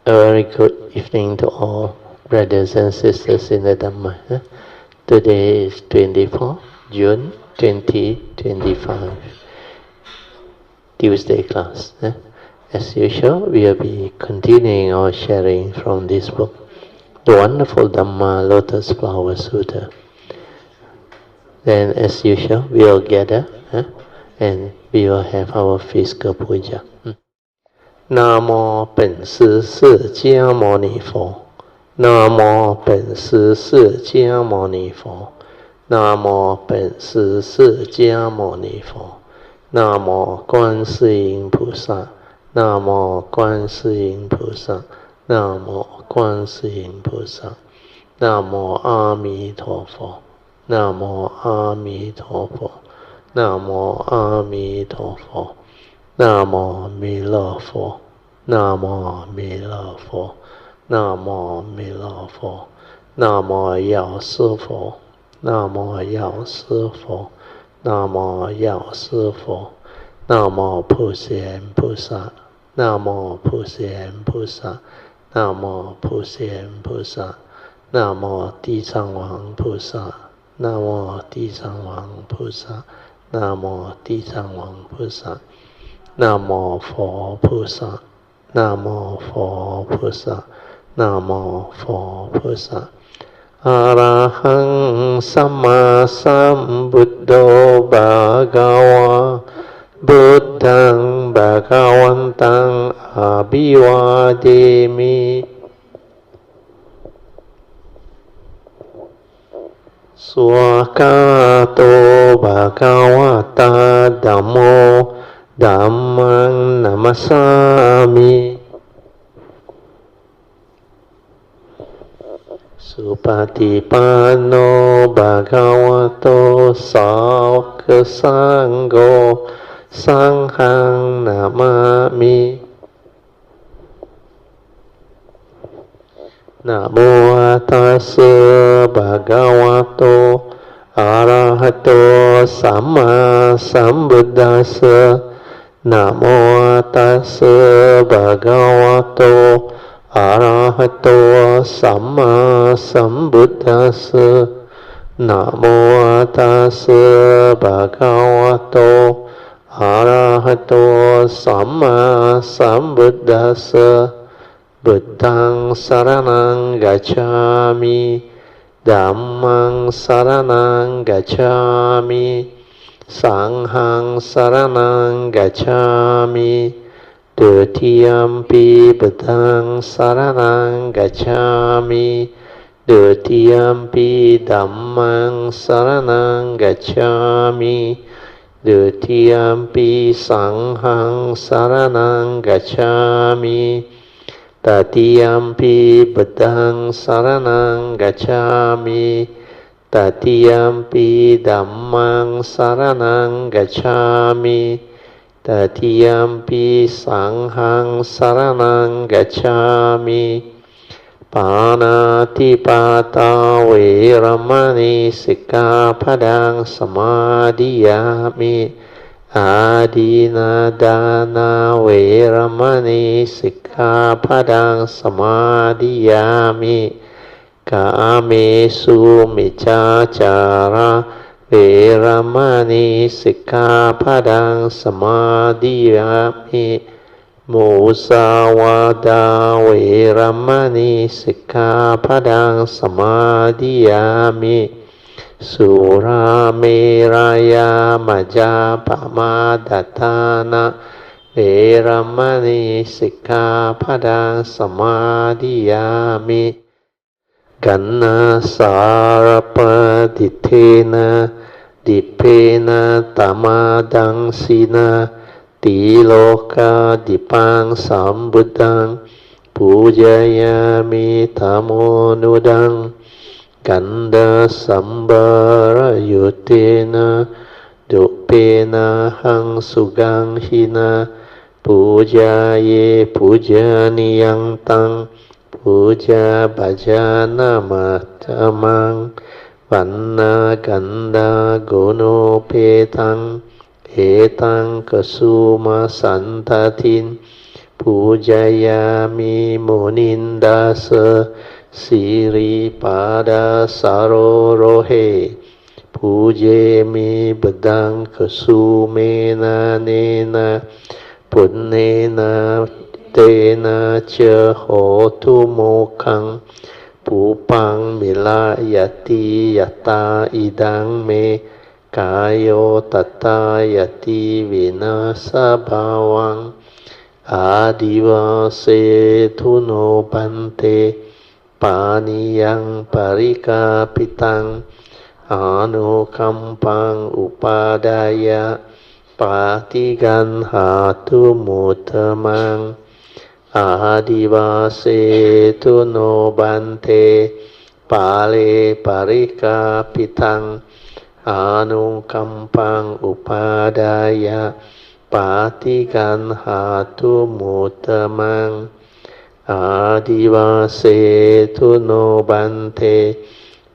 A very good evening to all brothers and sisters in the Dhamma. Today is 24 June 2025, Tuesday class. As usual, we will be continuing our sharing from this book, the wonderful Dhamma Lotus Flower Sutra. Then, as usual, we will gather and we will have our physical puja. 南无本师释迦牟尼佛，南无本师释迦牟尼佛，南无本师释迦牟尼佛，南无观世音菩萨，南无观世音菩萨，南无观世音菩萨，南无阿弥陀佛，南无阿弥陀佛，南无阿弥陀佛。南无弥勒佛，南无弥勒佛，南无弥勒佛，南无药师佛，南无药师佛，南无药师佛，南无普贤菩萨，南无普贤菩萨，南无普贤菩萨，南无地藏王菩萨，南无地藏王菩萨，南无地藏王菩萨。南无佛菩萨，南无佛菩萨，南无佛菩萨。阿拉汉萨玛萨布多巴嘎瓦，布当巴嘎วันตัง阿比瓦迪米。สวากาโตบา嘎วะตาธัมโมDhamma namasami Supatipanno bhagavato sāvaka sangho sanghang namami Namo tassa bhagavato arahato samma sambuddhassa Namo tassa bhagavato arahato samma sambuddhassa Namo tassa bhagavato arahato samma sambuddhassa Buddhaṃ saraṇaṃ gacchāmi Dhammaṃ saraṇaṃ gacchāmi Sanghang saraṇaṃ gacchāmi Dutiyampi buddhaṃ saraṇaṃ gacchāmi Dutiyampi dhammaṃ saraṇaṃ gacchāmi Dutiyampi sanghang saraṇaṃ gacchāmi Tatiyampi buddhaṃ saraṇaṃ gacchāmi Tatiyampi dhammaṃ saraṇaṃ gacchāmi Tatiyampi sanghang saraṇaṃ gacchāmi Pāṇātipātā veramani sikkhapadang samadhiyāmi Ādinādāna veramani sikkhapadang samadhiyāmi Kāmesu miccacara veramani sikkhapadang samadhiyāmi Musāvādā veramani sikkhapadang samadhiyāmi Surameraya majjapamadatthāna veramani sikkhapadang samadhiyāmi Ganna sarapadittena dippena tamadangsina tiloka dipang sambuddhaṃ pujayami tamonudang Ganda sambara yutena dupena hang sugang hina pujaye pujaniyang tang Puja bhajana matamang Vanna ganda gono petang Etang kasuma santatin Pujayami Munindasa Siripada Sarorohe Pujemi Badang Kasumena Nena Punnena Tena Cha Hotu Mokhang Pupang Milayati Yata Idang Me Kayo Tata Yati Vinasa Bhavang Adivase Tuno Bante Paniyang Parikapitang Anukampang Upadaya Patigan Hatu Mutamang Adivase Tuno Bante Pale Parikapitang Anukampang Upadaya Patigan Hatu Mutamang Adivase Tuno Bante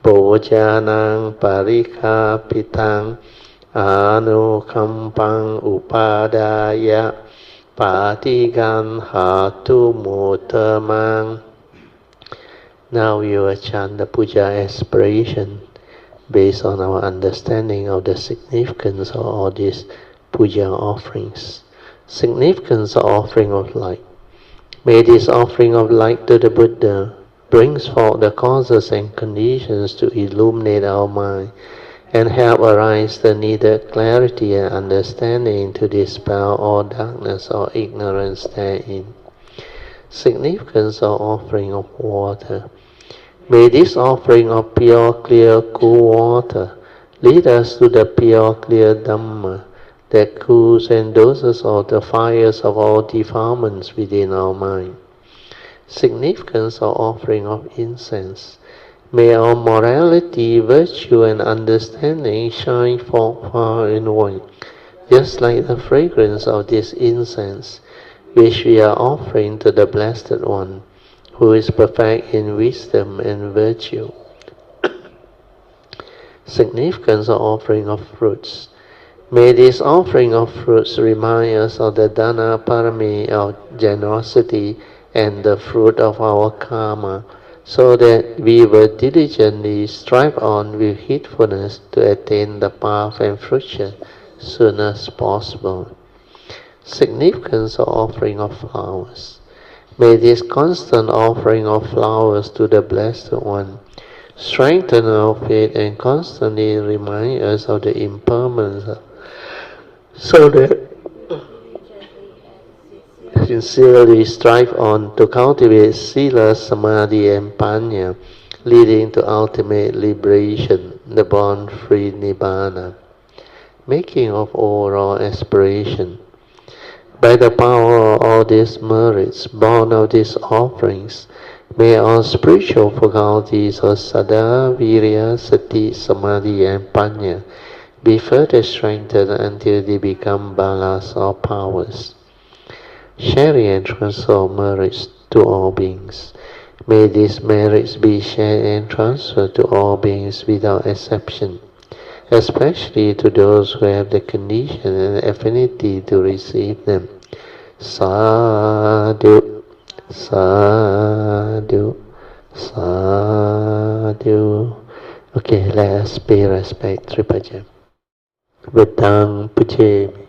Bojanang Parikapitang Anukampang Upadaya Patigan Hatu Mutamang. Now we will chant the Puja aspiration based on our understanding of the significance of all these Puja offerings. Significance of offering of light. May this offering of light to the Buddha brings forth the causes and conditions to illuminate our mind and help arise the needed clarity and understanding to dispel all darkness or ignorance therein. Significance of offering of water. May this offering of pure, clear, cool water lead us to the pure, clear Dhamma that cools and doses all the fires of all defilements within our mind. Significance of offering of incense. May our morality, virtue and understanding shine forth far and wide, just like the fragrance of this incense, which we are offering to the Blessed One, who is perfect in wisdom and virtue. Significance of offering of fruits. May this offering of fruits remind us of the Dana Parami of generosity and the fruit of our karma, so that we will diligently strive on with heedfulness to attain the path and fruition soon as possible. Significance of offering of flowers. May this constant offering of flowers to the Blessed One strengthen our faith and constantly remind us of the impermanence, so that sincerely strive on to cultivate Sila, Samadhi and Panya, leading to ultimate liberation, the born-free Nibbana. Making of overall aspiration. By the power of all these merits, born of these offerings, may our spiritual faculties of Sada, Virya, Sati, Samadhi and Panya be further strengthened until they become balas or powers. Sharing and transfer of merits to all beings. May these merits be shared and transferred to all beings without exception, especially to those who have the condition and affinity to receive them. Sadhu, sadhu, sadhu. Okay, let us pay respect. Tripaja. Vedang Puchemi.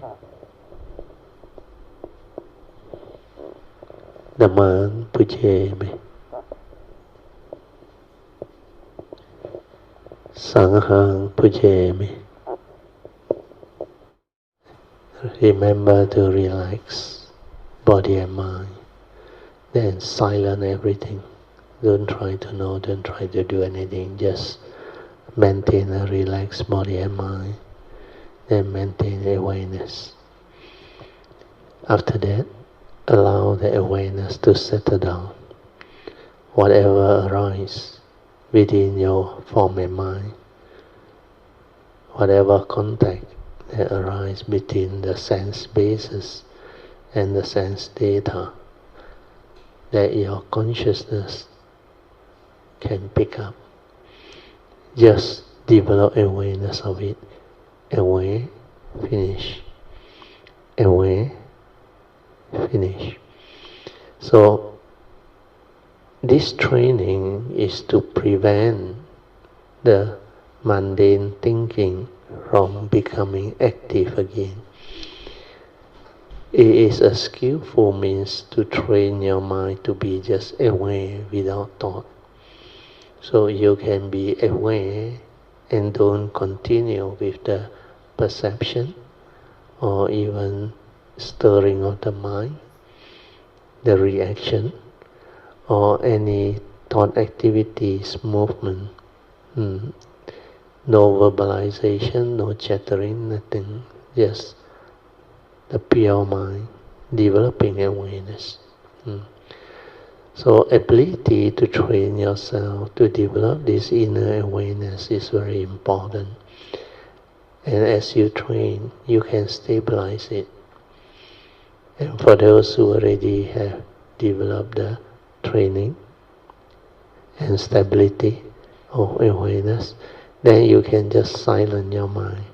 Dhammang Puchemi. Sanghang Puchemi. Remember to relax body and mind. Then silence everything. Don't try to know, don't try to do anything. Just maintain a relaxed body and mind. Then maintain awareness. After that, allow the awareness to settle down. Whatever arises within your form and mind, whatever contact that arises between the sense basis and the sense data, that your consciousness can pick up. Just develop awareness of it. Aware, finish. Aware, finish. So this training is to prevent the mundane thinking from becoming active again. It is a skillful means to train your mind to be just aware without thought. So you can be aware and don't continue with the perception or even stirring of the mind, the reaction, or any thought activities, movement. No verbalization, no chattering, nothing. Just the pure mind, developing awareness. So ability to train yourself to develop this inner awareness is very important. And as you train, you can stabilize it. And for those who already have developed the training and stability of awareness, then you can just silence your mind.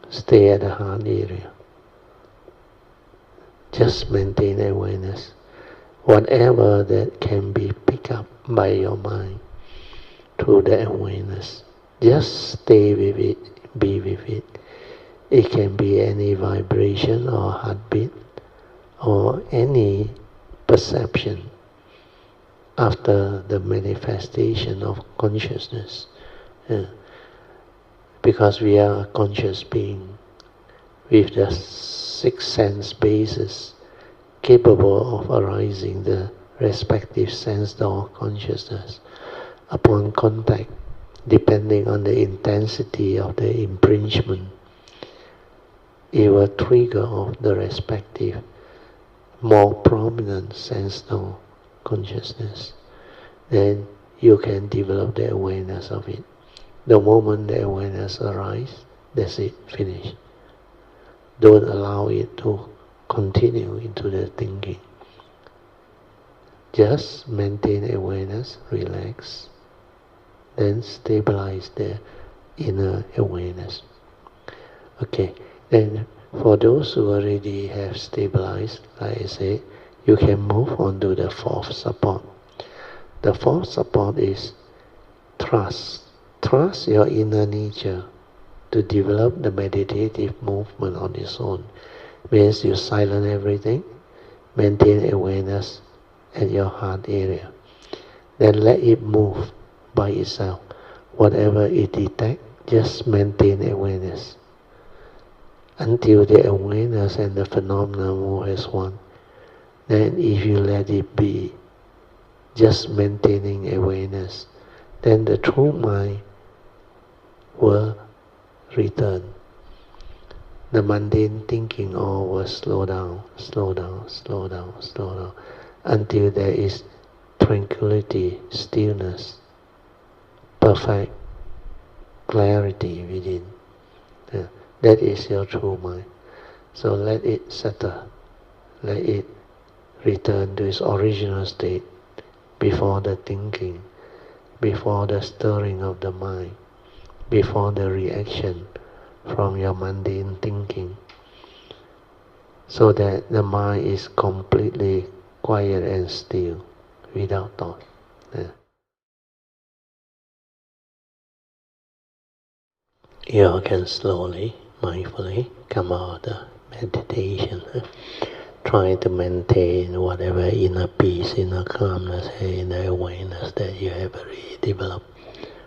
Stay at the heart area. Just maintain awareness. Whatever that can be picked up by your mind through the awareness, just stay with it, be with it. It can be any vibration or heartbeat or any perception after the manifestation of consciousness. Because we are a conscious being with the 6 sense bases capable of arising the respective sense door consciousness upon contact, depending on the intensity of the impingement. It will trigger off the respective more prominent sense door consciousness. Then you can develop the awareness of it. The moment the awareness arises, that's it, finished. Don't allow it to continue into the thinking. Just maintain awareness, relax, then stabilize the inner awareness. Okay, then for those who already have stabilized, like I say, you can move on to the 4th support. The 4th support is trust. Trust your inner nature to develop the meditative movement on its own. Means you silence everything, maintain awareness at your heart area. Then let it move by itself. Whatever it detects, just maintain awareness until the awareness and the phenomena move as one. Then if you let it be, just maintaining awareness, then the true mind will return. The mundane thinking all will slow down, slow down, slow down, slow down, until there is tranquility, stillness, perfect clarity within. That is your true mind. So let it settle, let it return to its original state before the thinking, before the stirring of the mind, before the reaction from your mundane thinking, so that the mind is completely quiet and still, without thought. You can slowly, mindfully come out of the meditation. Try to maintain whatever inner peace, inner calmness, inner awareness that you have already developed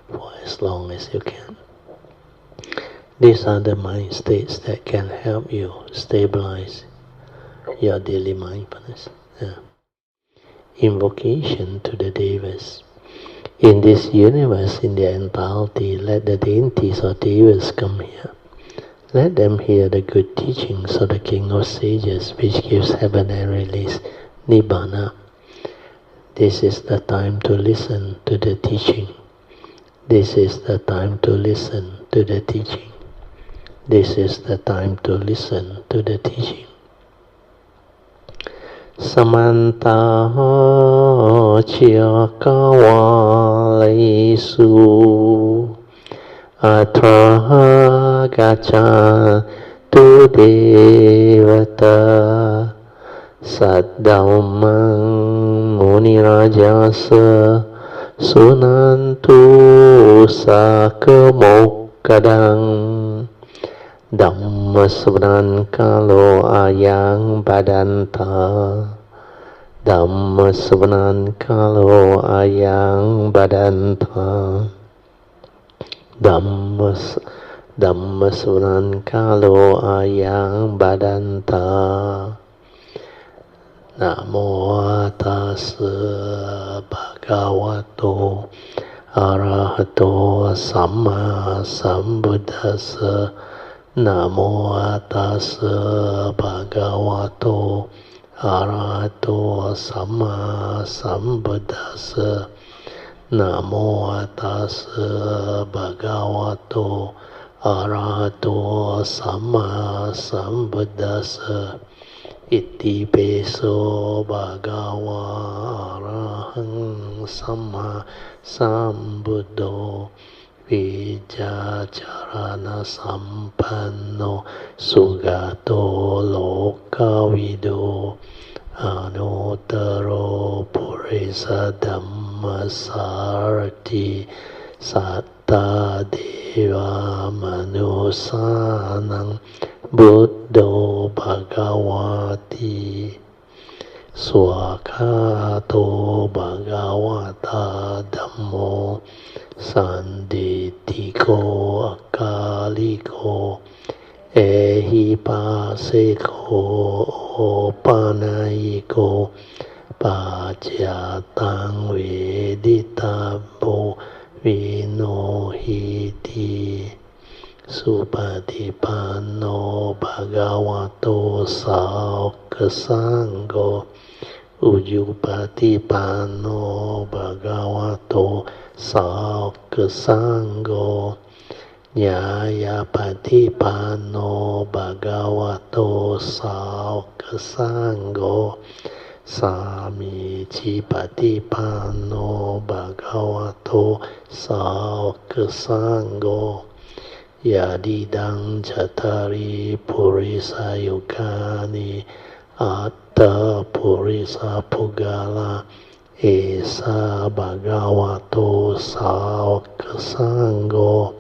for as long as you can. These are the mind states that can help you stabilize your daily mindfulness. Invocation to the Devas. In this universe, in their entirety, let the deities or Devas come here. Let them hear the good teachings of the King of Sages, which gives heaven and release, Nibbana. This is the time to listen to the teaching. This is the time to listen to the teaching. This is the time to listen to the teaching. Samanta Chiyakawalesu Atra Gacha Tu Devata Saddhammang munirajasa sunantu sakemokkadang Dhamma Sharing kalo ayang badanta Dhamma Sharing kalo ayang badanta Dhamma Sharing kalo ayang badanta Namo tassa bhagavato arahato samma sambuddhassa Namo tassa bhagavato arahato samma sambuddhassa Namo tassa bhagavato arahato samma sambuddhassa Iti peso bhagava arahang samma sambuddho Vijacharana sampanno sugato lokavido Anuttaro purisa dhamma sarati satta deva manusanang Buddho Bhagavati Swakato Bhagavata Dhammo Sanditiko Akaliko Ehipaseko Opanayiko Pajatang Veditabo Vinohiti Supatipanno Bhagavato Sangho Ujupatipanno Bhagavato Sangho Nyayapatipanno Bhagavato Sangho Samicipatipanno Bhagavato Sangho Yadidang Chatari Purisa Yukani Atta Purisa Pugala Esa Bhagavato Sangho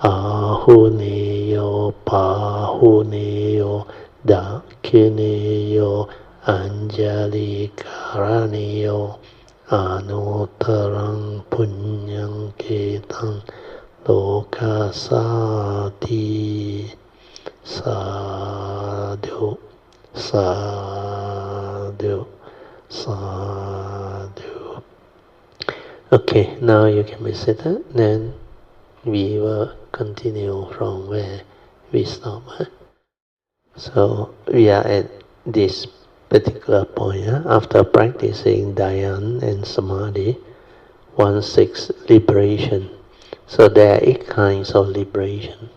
Ahuniyo Pahuniyo Dakiniyo Anjali Karaniyo Anuttarang Punyang Ketang Lokasati Sadhu Sadhu Sadhu. Okay, now you can be seated. Then we will continue from where we stopped. So we are at this particular point. After practicing Dhyan and Samadhi, 1/6 liberation. So there are 8 kinds of liberation.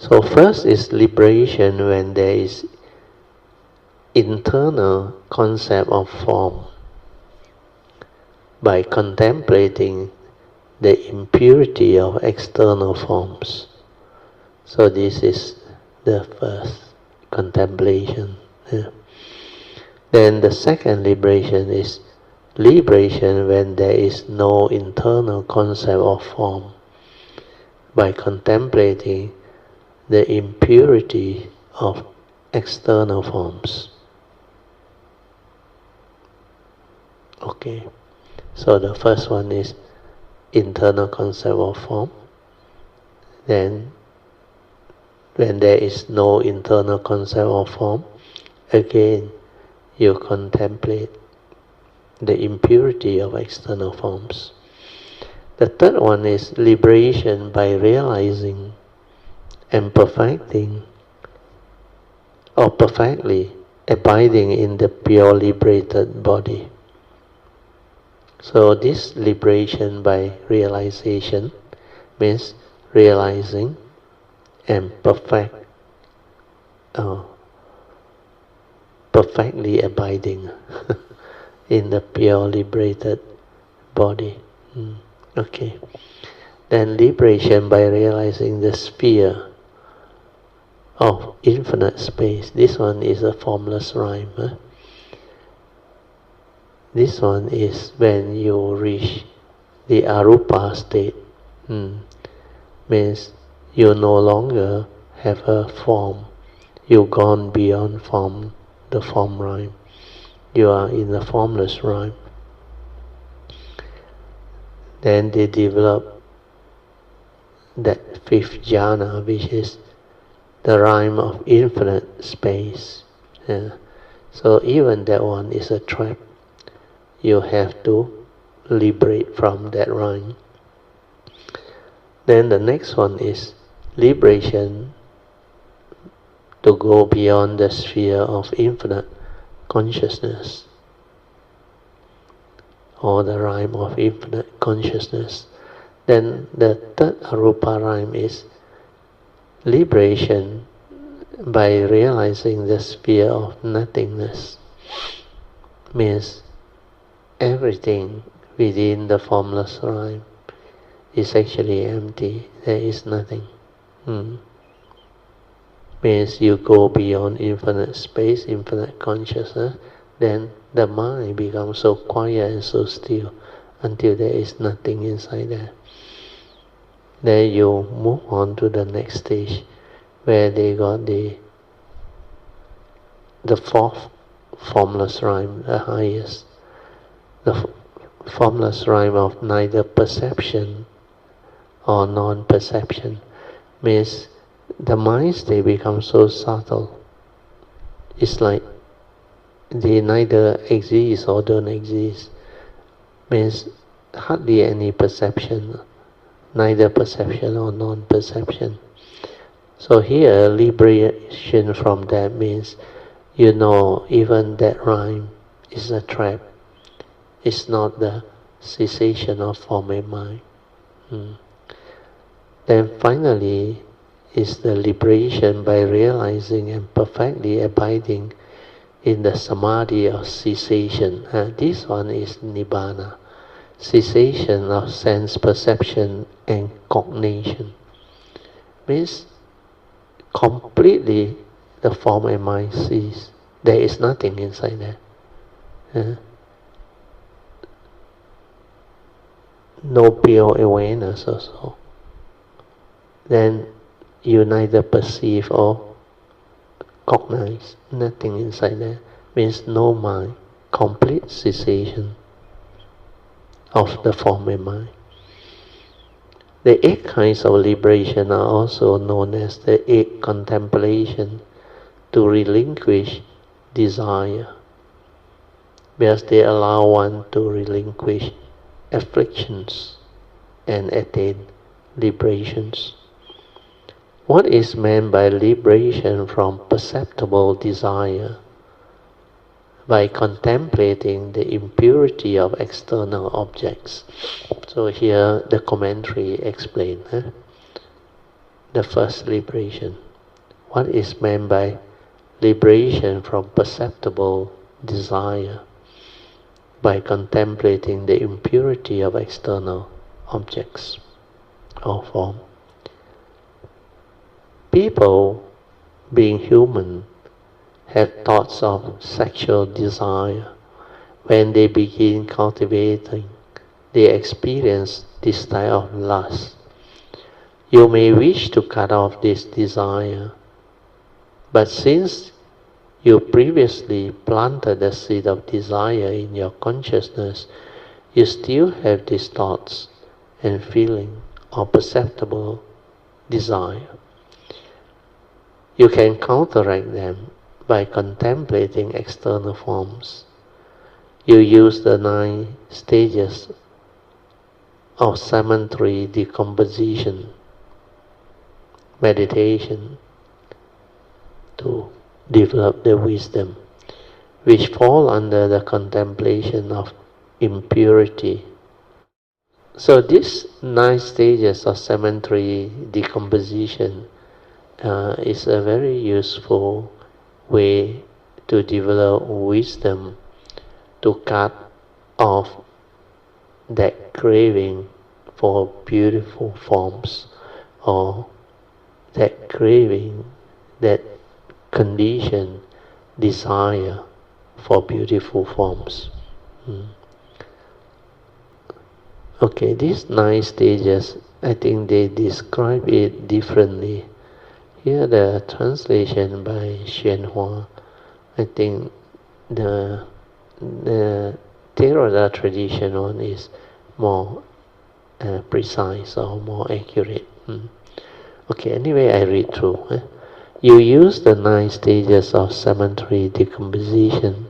So first is liberation when there is internal concept of form. By contemplating the impurity of external forms. So this is the first contemplation. Then the second liberation is liberation when there is no internal concept of form, by contemplating the impurity of external forms. Okay, so the first one is internal concept of form. Then when there is no internal concept of form, again you contemplate the impurity of external forms. The third one is liberation by realizing and perfecting or perfectly abiding in the pure liberated body. So this liberation by realization means realizing and perfectly abiding in the pure liberated body. Okay. Then liberation by realizing the sphere of infinite space. This one is a formless rhyme. This one is when you reach the arupa state. Means you no longer have a form. You've gone beyond form, the form rhyme. You are in the formless rhyme. Then they develop that fifth jhana, which is the rhyme of infinite space. So even that one is a trap. You have to liberate from that rhyme. Then the next one is liberation to go beyond the sphere of infinite consciousness, or the rhyme of infinite consciousness. Then the third arupa rhyme is liberation by realizing the sphere of nothingness. Means everything within the formless rhyme is actually empty. There is nothing. Means you go beyond infinite space, infinite consciousness, then the mind becomes so quiet and so still until there is nothing inside there. Then you move on to the next stage where they got the fourth formless rhyme, the highest. The formless rhyme of neither perception or non-perception. Means the mind state becomes so subtle. It's like they neither exist or don't exist. Means hardly any perception, neither perception or non-perception. So here, liberation from that means you know even that rhyme is a trap. It's not the cessation of form and mind. Then finally is the liberation by realizing and perfectly abiding in the samadhi of cessation. This one is nibbana, cessation of sense perception and cognition. Means completely the form and mind cease. There is nothing inside there. No pure awareness also. Then you neither perceive or cognize, nothing inside there. Means no mind, complete cessation of the form and mind. The 8 kinds of liberation are also known as the 8 contemplation to relinquish desire, because they allow one to relinquish afflictions and attain liberations. What is meant by liberation from perceptible desire? By contemplating the impurity of external objects. So here the commentary explains the first liberation. What is meant by liberation from perceptible desire? By contemplating the impurity of external objects or form. People, being human, have thoughts of sexual desire. When they begin cultivating, they experience this type of lust. You may wish to cut off this desire, but since you previously planted the seed of desire in your consciousness, you still have these thoughts and feeling of perceptible desire. You can counteract them by contemplating external forms. You use the 9 stages of cemetery decomposition, meditation, to develop the wisdom, which fall under the contemplation of impurity. So these 9 stages of cemetery decomposition is a very useful way to develop wisdom, to cut off that craving for beautiful forms, or that craving, that condition desire for beautiful forms. Okay, these 9 stages, I think they describe it differently. Here the translation by Hsuan, I think the Theravada tradition one is more precise or more accurate. Okay, anyway, I read through. You use the 9 stages of cemetery decomposition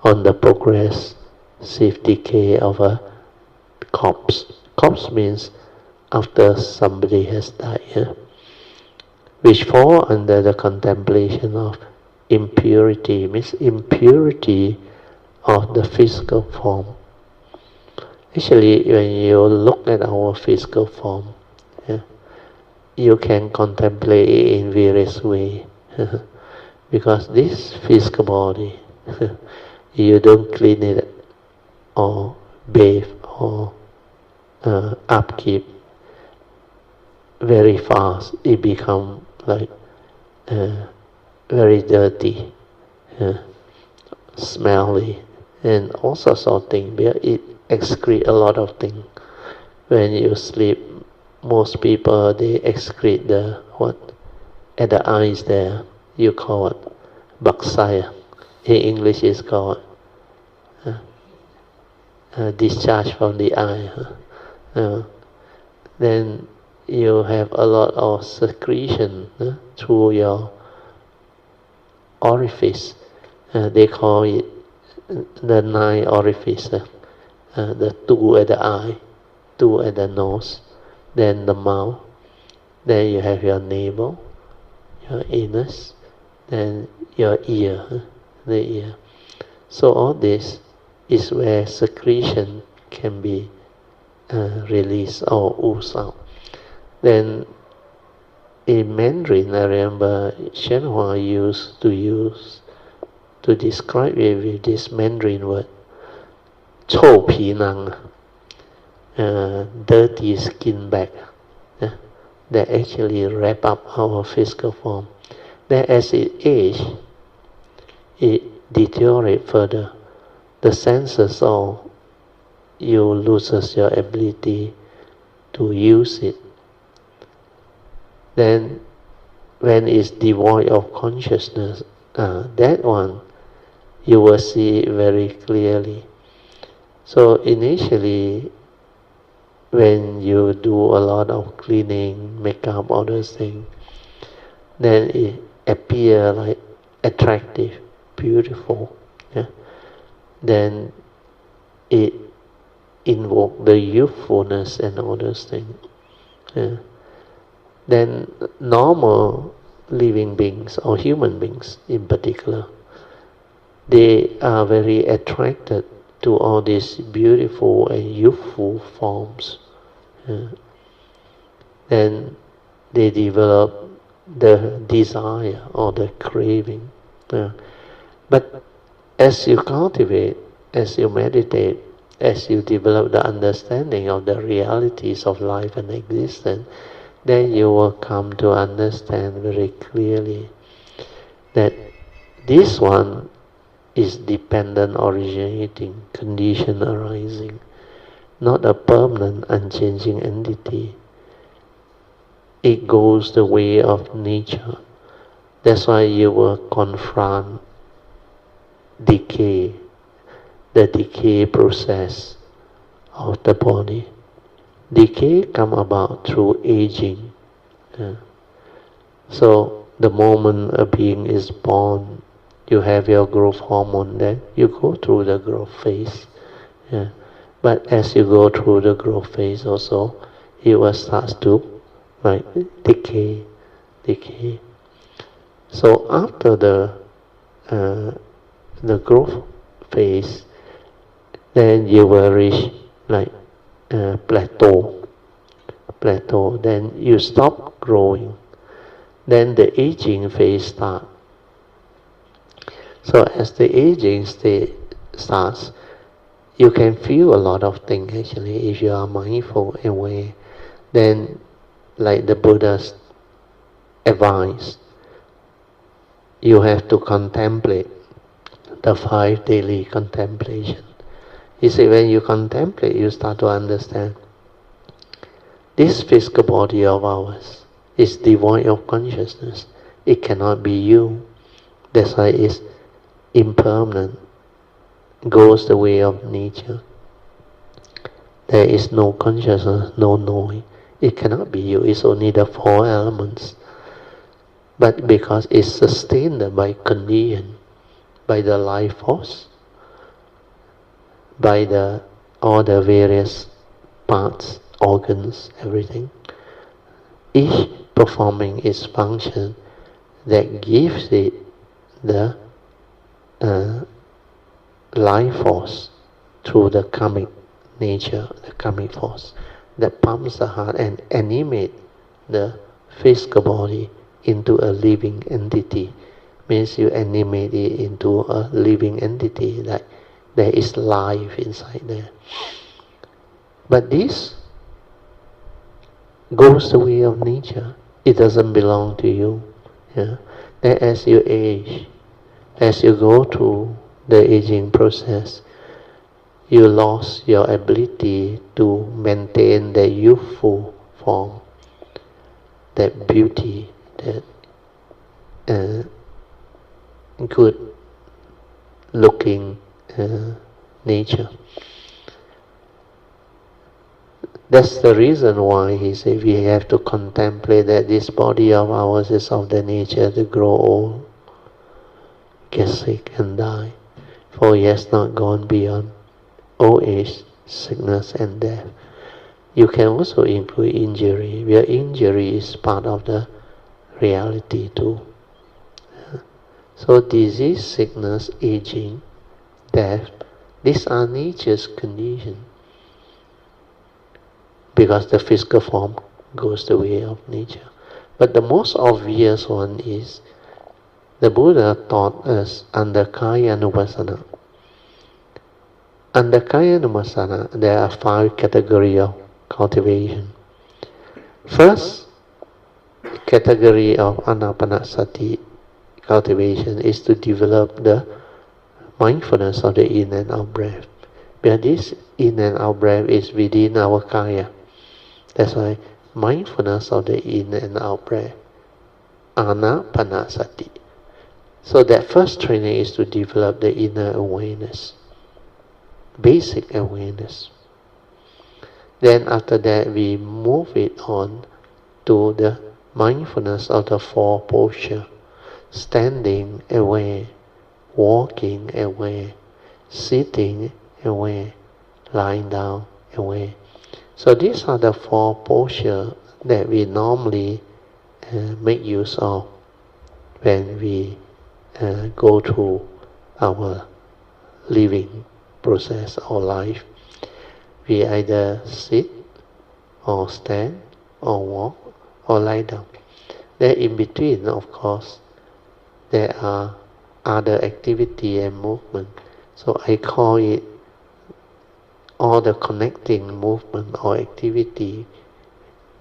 on the progressive decay of a corpse. Corpse means after somebody has died, which fall under the contemplation of impurity, means impurity of the physical form. Actually, when you look at our physical form, you can contemplate it in various ways. Because this physical body, you don't clean it or bathe or upkeep very fast, it becomes like very dirty, smelly, and all sorts of things. It excretes a lot of things. When you sleep, most people they excrete the at the eyes there. You call it baksaya. In English, it's called discharge from the eye. Then you have a lot of secretion through your orifice. They call it the 9 orifices. The 2 at the eye, 2 at the nose, then the mouth, then you have your navel, your anus, then your ear, the ear. So all this is where secretion can be released or oozed out. Then in Mandarin, I remember Shenhua used to describe it with this Mandarin word, 臭皮囊, dirty skin bag, that actually wrap up our physical form. Then as it ages, it deteriorates further. The senses of you loses your ability to use it. Then when it's devoid of consciousness, that one you will see it very clearly. So initially, when you do a lot of cleaning, makeup, all those things, then it appears like attractive, beautiful. Then it invokes the youthfulness and all those things. Then normal living beings, or human beings in particular, they are very attracted to all these beautiful and youthful forms. Then they develop the desire or the craving. But as you cultivate, as you meditate, as you develop the understanding of the realities of life and existence, then you will come to understand very clearly that this one is dependent originating, condition arising, not a permanent, unchanging entity. It goes the way of nature. That's why you will confront decay, the decay process of the body. Decay come about through aging. So the moment a being is born, you have your growth hormone, then you go through the growth phase. But as you go through the growth phase also, it will start to decay. So after the growth phase, then you will reach plateau. Then you stop growing. Then the aging phase starts. So as the aging state starts, you can feel a lot of things actually if you are mindful and aware. Then, like the Buddha's advice, you have to contemplate the 5 daily contemplation. You see, when you contemplate, you start to understand this physical body of ours is devoid of consciousness. It cannot be you. That's why it's impermanent, goes the way of nature. There is no consciousness, no knowing. It cannot be you. It's only the 4 elements. But because it's sustained by condition, by the life force, by all the various parts, organs, everything, each performing its function that gives it the life force through the karmic nature, the karmic force that pumps the heart and animates the physical body into a living entity. Means you animate it into a living entity, like there is life inside there. But this goes the way of nature. It doesn't belong to you. Yeah? That as you age, as you go through the aging process, you lost your ability to maintain the youthful form, that beauty, that good looking nature. That's the reason why he said we have to contemplate that this body of ours is of the nature to grow old, get sick and die, for he has not gone beyond old age, sickness and death. You can also include injury, where injury is part of the reality too. So disease, sickness, aging, death, these are nature's conditions. Because the physical form goes the way of nature. But the most obvious one is, the Buddha taught us under Kaya-anupassana. Under Kaya-anupassana, there are 5 categories of cultivation. First category of anapanasati cultivation is to develop the mindfulness of the in and out breath. Because this in and out breath is within our kaya. That's why mindfulness of the in and out breath, anapanasati. So that first training is to develop the inner awareness, basic awareness. Then after that we move it on to the mindfulness of the 4 postures: standing aware, walking aware, sitting aware, lying down aware. So these are the 4 postures that we normally make use of when we go through our living process or life. We either sit or stand or walk or lie down. Then in between, of course, there are other activity and movement. So I call it all the connecting movement or activity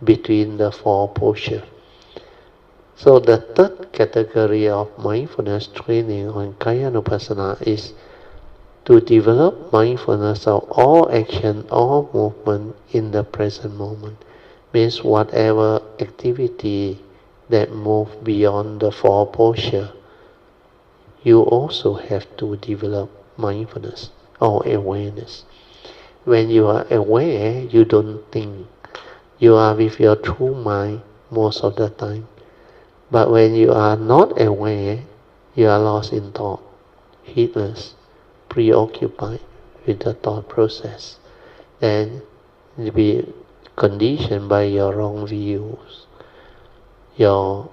between the 4 postures. So the third category of mindfulness training on Kaya-anupassana is to develop mindfulness of all action, all movement in the present moment. Means whatever activity that move beyond the 4 postures, you also have to develop mindfulness or awareness. When you are aware, you don't think. You are with your true mind most of the time. But when you are not aware, you are lost in thought, heedless, preoccupied with the thought process. Then you'll be conditioned by your wrong views, your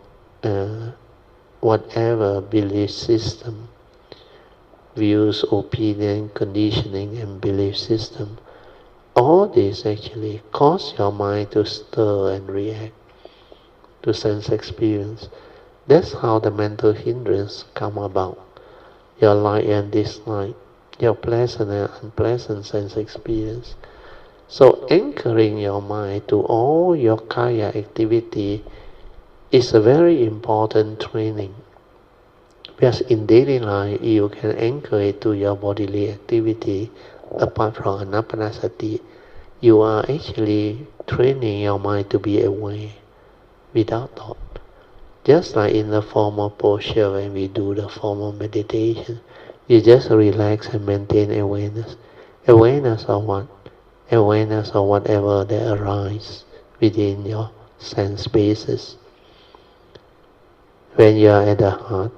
whatever belief system, views, opinion, conditioning and belief system. All this actually cause your mind to stir and react to sense experience. That's how the mental hindrance come about. Your like and dislike, your pleasant and unpleasant sense experience. So anchoring your mind to all your kaya activity is a very important training. Because in daily life, you can anchor it to your bodily activity. Apart from anapanasati, you are actually training your mind to be aware without thought. Just like in the formal posture when we do the formal meditation, you just relax and maintain awareness. Awareness of what? Awareness of whatever that arises within your sense spaces. When you are at the heart,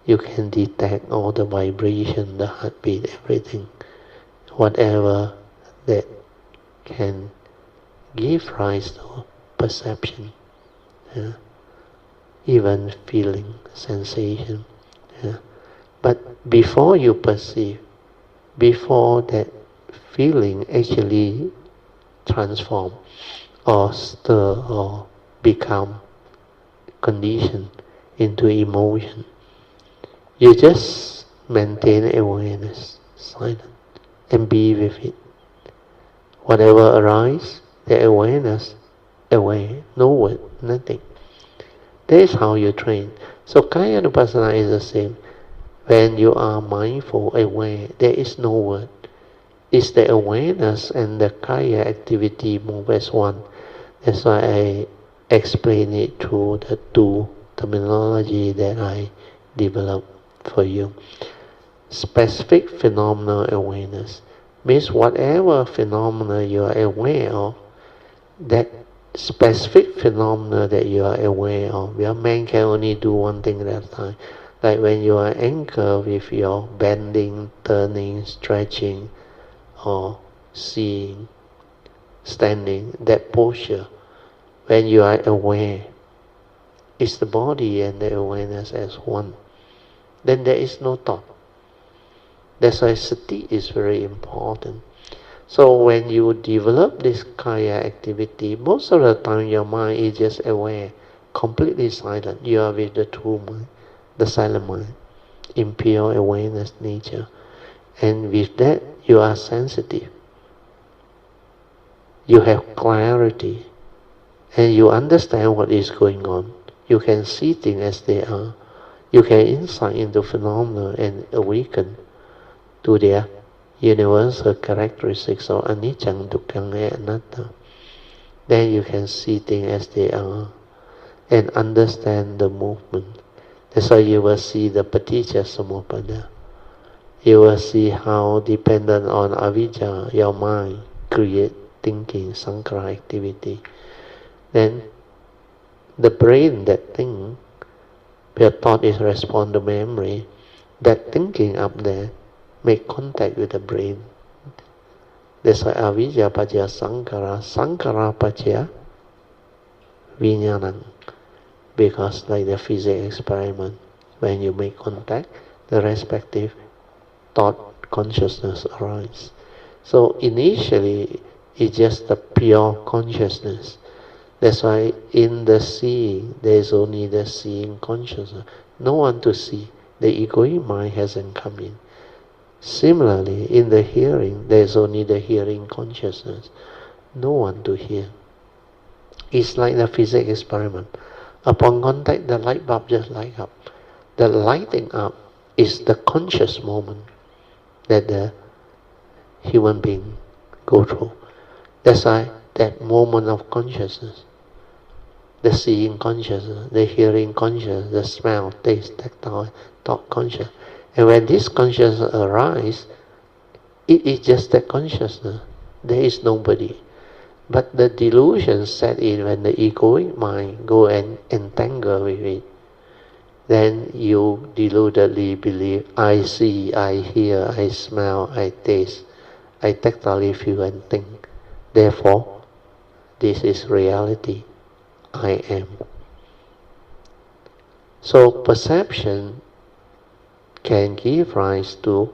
you can detect all the vibration, the heartbeat, everything. Whatever that can give rise to perception, even feeling, sensation. But before you perceive, before that feeling actually transform or stir or become conditioned into emotion, you just maintain awareness, silent, and be with it. Whatever arises, the awareness, aware, no word, nothing. That is how you train. So Kaya Anupassana is the same. When you are mindful, aware, there is no word. It's the awareness and the Kaya activity move as one. That's why I explain it through the two terminology that I developed for you. Specific phenomenal awareness means whatever phenomena you are aware of, that specific phenomena that you are aware of. Your man can only do one thing at a time. Like when you are anchored with your bending, turning, stretching, or seeing, standing, that posture, when you are aware, it's the body and the awareness as one. Then there is no thought. That's why sati is very important. So when you develop this kaya activity, most of the time your mind is just aware, completely silent. You are with the true mind, the silent mind, in pure awareness nature. And with that, you are sensitive. You have clarity. And you understand what is going on. You can see things as they are. You can insight into phenomena and awaken to their universal characteristics of anicca, dukkha, and anatta. Then you can see things as they are and understand the movement. That's why you will see the paticca samuppada. You will see how dependent on avijja, your mind, create thinking, sankhara activity. Then the brain that thinks, where thought is respond to memory, that thinking up there make contact with the brain. That's why avijja pacaya sankhara, sankhara pacaya vijnana. Because like the physics experiment, when you make contact, the respective thought consciousness arises. So initially, it's just the pure consciousness. That's why in the seeing, there is only the seeing consciousness. No one to see. The egoic mind hasn't come in. Similarly, in the hearing, there is only the hearing consciousness. No one to hear. It's like the physics experiment. Upon contact, the light bulb just light up. The lighting up is the conscious moment that the human being go through. That's why that moment of consciousness, the seeing consciousness, the hearing consciousness, the smell, taste, tactile, thought consciousness. And when this consciousness arises, it is just that consciousness. There is nobody. But the delusion set in when the egoic mind go and entangle with it. Then you deludedly believe, I see, I hear, I smell, I taste, I tactily feel and think. Therefore, this is reality. I am. So perception can give rise to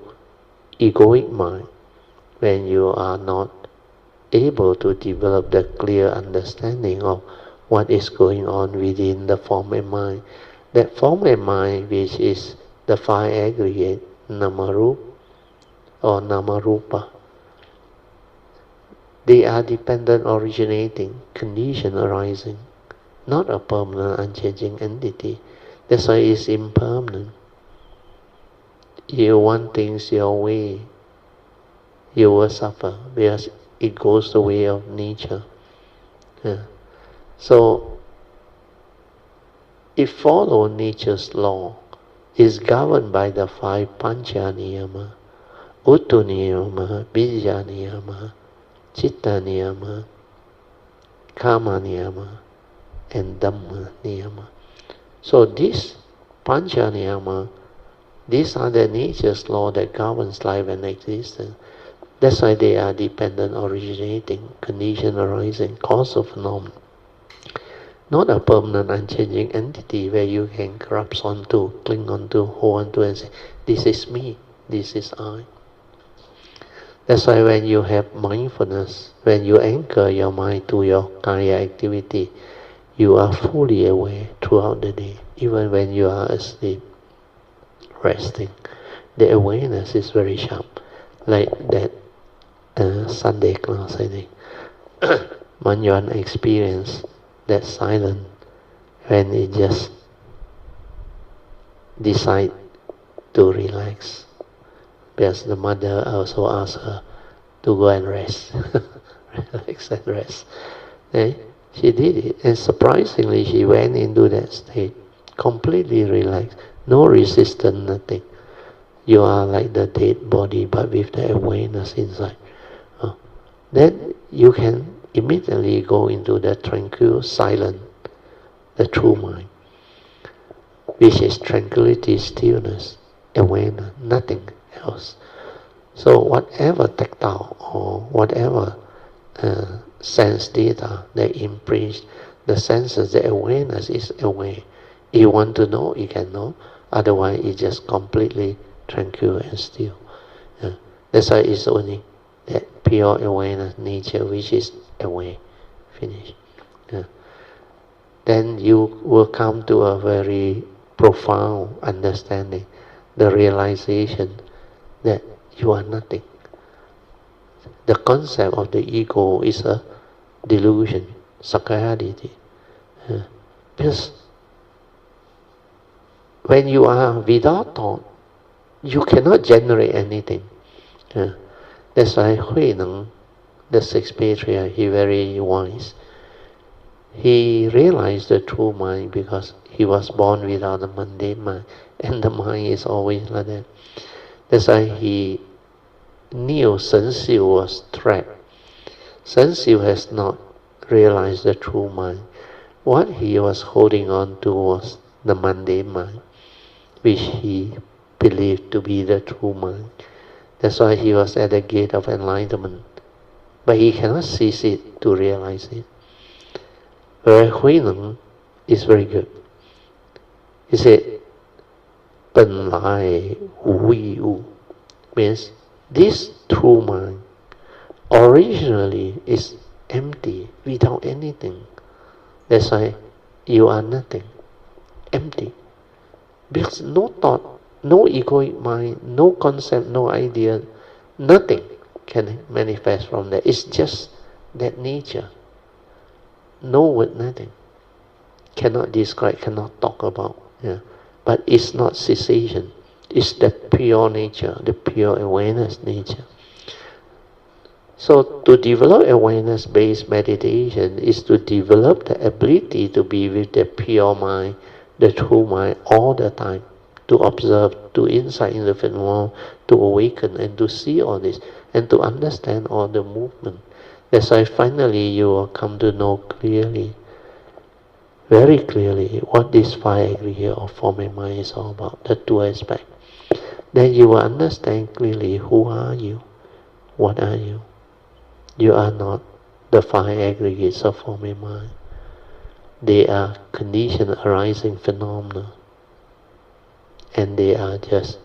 egoic mind when you are not able to develop the clear understanding of what is going on within the form and mind. That form and mind, which is the five aggregate, namarup or namarupa, they are dependent, originating, condition arising, not a permanent, unchanging entity. That's why it's impermanent. you want things your way, you will suffer because it goes the way of nature. So, it follows nature's law, is governed by the 5 Pancha Niyama, Uttu Niyama, Bija Niyama, Chitta Niyama, Kama Niyama, and Dhamma Niyama. So these Pancha Niyama, these are the nature's law that governs life and existence. That's why they are dependent, originating, condition arising, cause of phenomenon. Not a permanent, unchanging entity where you can grasp onto, cling onto, hold onto and say, this is me, this is I. That's why when you have mindfulness, when you anchor your mind to your kaya activity, you are fully aware throughout the day, even when you are asleep, resting. The awareness is very sharp, like that Sunday class, I think. Manjuan experienced that silence when it just decide to relax. Because the mother also asked her to go and rest, relax and rest. She did it, and surprisingly she went into that state, completely relaxed, no resistance, nothing. You are like the dead body, but with the awareness inside. Then you can immediately go into the tranquil, silent, the true mind, which is tranquility, stillness, awareness, nothing else. So whatever tactile or whatever sense data that imprint the senses, the awareness is aware. If you want to know, you can know. Otherwise, it's just completely tranquil and still. That's why it's only that pure awareness nature which is aware. Finish. Then you will come to a very profound understanding, the realization that you are nothing. The concept of the ego is a delusion, sakkayaditi. Because when you are without thought, you cannot generate anything. That's why Hui Neng, the sixth patriarch, he very wise. He realized the true mind because he was born without the mundane mind, and the mind is always like that. That's why he knew Shen Xiu was trapped. Shen Xiu has not realized the true mind. What he was holding on to was the mundane mind, which he believed to be the true mind. That's why he was at the gate of enlightenment. But he cannot seize it to realize it. Whereas Hui Neng is very good. He said, 本来无一物, means this true mind originally is empty, without anything. That's why you are nothing, empty. Because no thought, no egoic mind, no concept, no idea, nothing can manifest from that. It's just that nature. No word, nothing. Cannot describe, cannot talk about. But it's not cessation. It's the pure nature, the pure awareness nature. So to develop awareness-based meditation is to develop the ability to be with the pure mind, the true mind all the time, to observe, to insight in the phenomenon, to awaken and to see all this, and to understand all the movement. That's why finally you will come to know clearly, very clearly, what this 5 aggregate of form and mind is all about, the 2 aspects. Then you will understand clearly, who are you? What are you? You are not the 5 aggregates of form and mind. They are condition arising phenomena. And they are just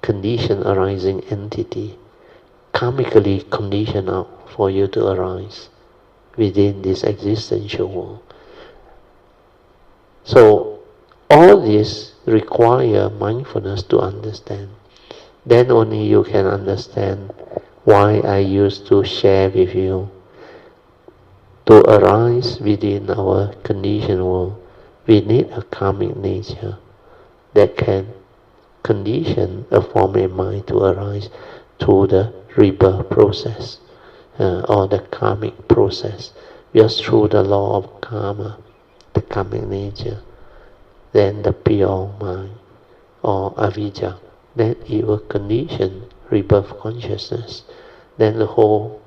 condition arising entity, karmically conditioned out for you to arise within this existential world. So all this require mindfulness to understand. Then only you can understand why I used to share with you. To arise within our conditioned world, we need a karmic nature that can condition a form and mind to arise through the rebirth process or the karmic process, just through the law of karma, the karmic nature. Then the pure mind or avijja, then it will condition rebirth consciousness. Then the whole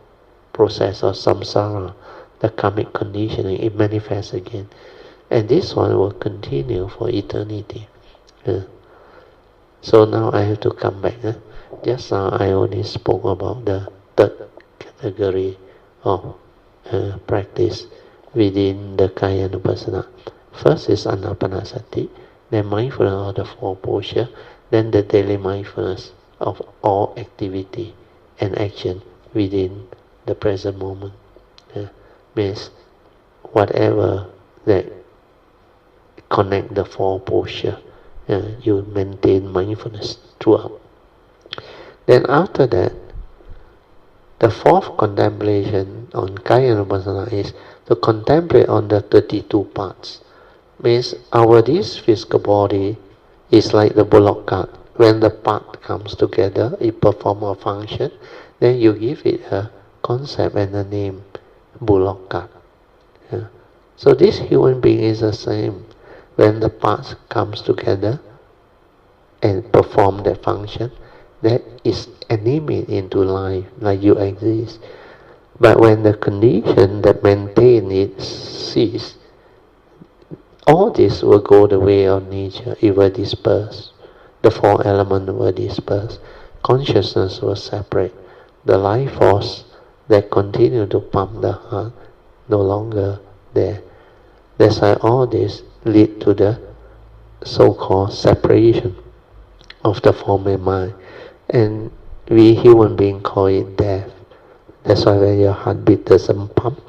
process of samsara, the karmic conditioning, it manifests again. And this one will continue for eternity. So now I have to come back. Just now I only spoke about the third category of practice within the Kayanupassana. First is Anapanasati, then mindfulness of the four posture, then the daily mindfulness of all activity and action within the present moment. Means whatever that connect the four posture, you maintain mindfulness throughout. Then after that, the fourth contemplation on Kayanupassana is to contemplate on the 32 parts. Means this physical body is like the bullock cart. When the part comes together, it performs a function, then you give it a concept and a name, bullock cart. So this human being is the same. When the parts comes together and perform that function, that is animate into life, like you exist. But when the condition that maintain it cease, all this will go the way of nature. It will disperse. The four elements will disperse. Consciousness will separate. The life force that continue to pump the heart no longer there. That's why all this lead to the so-called separation of the form and mind. And we human beings call it death. That's why when your heartbeat doesn't pump,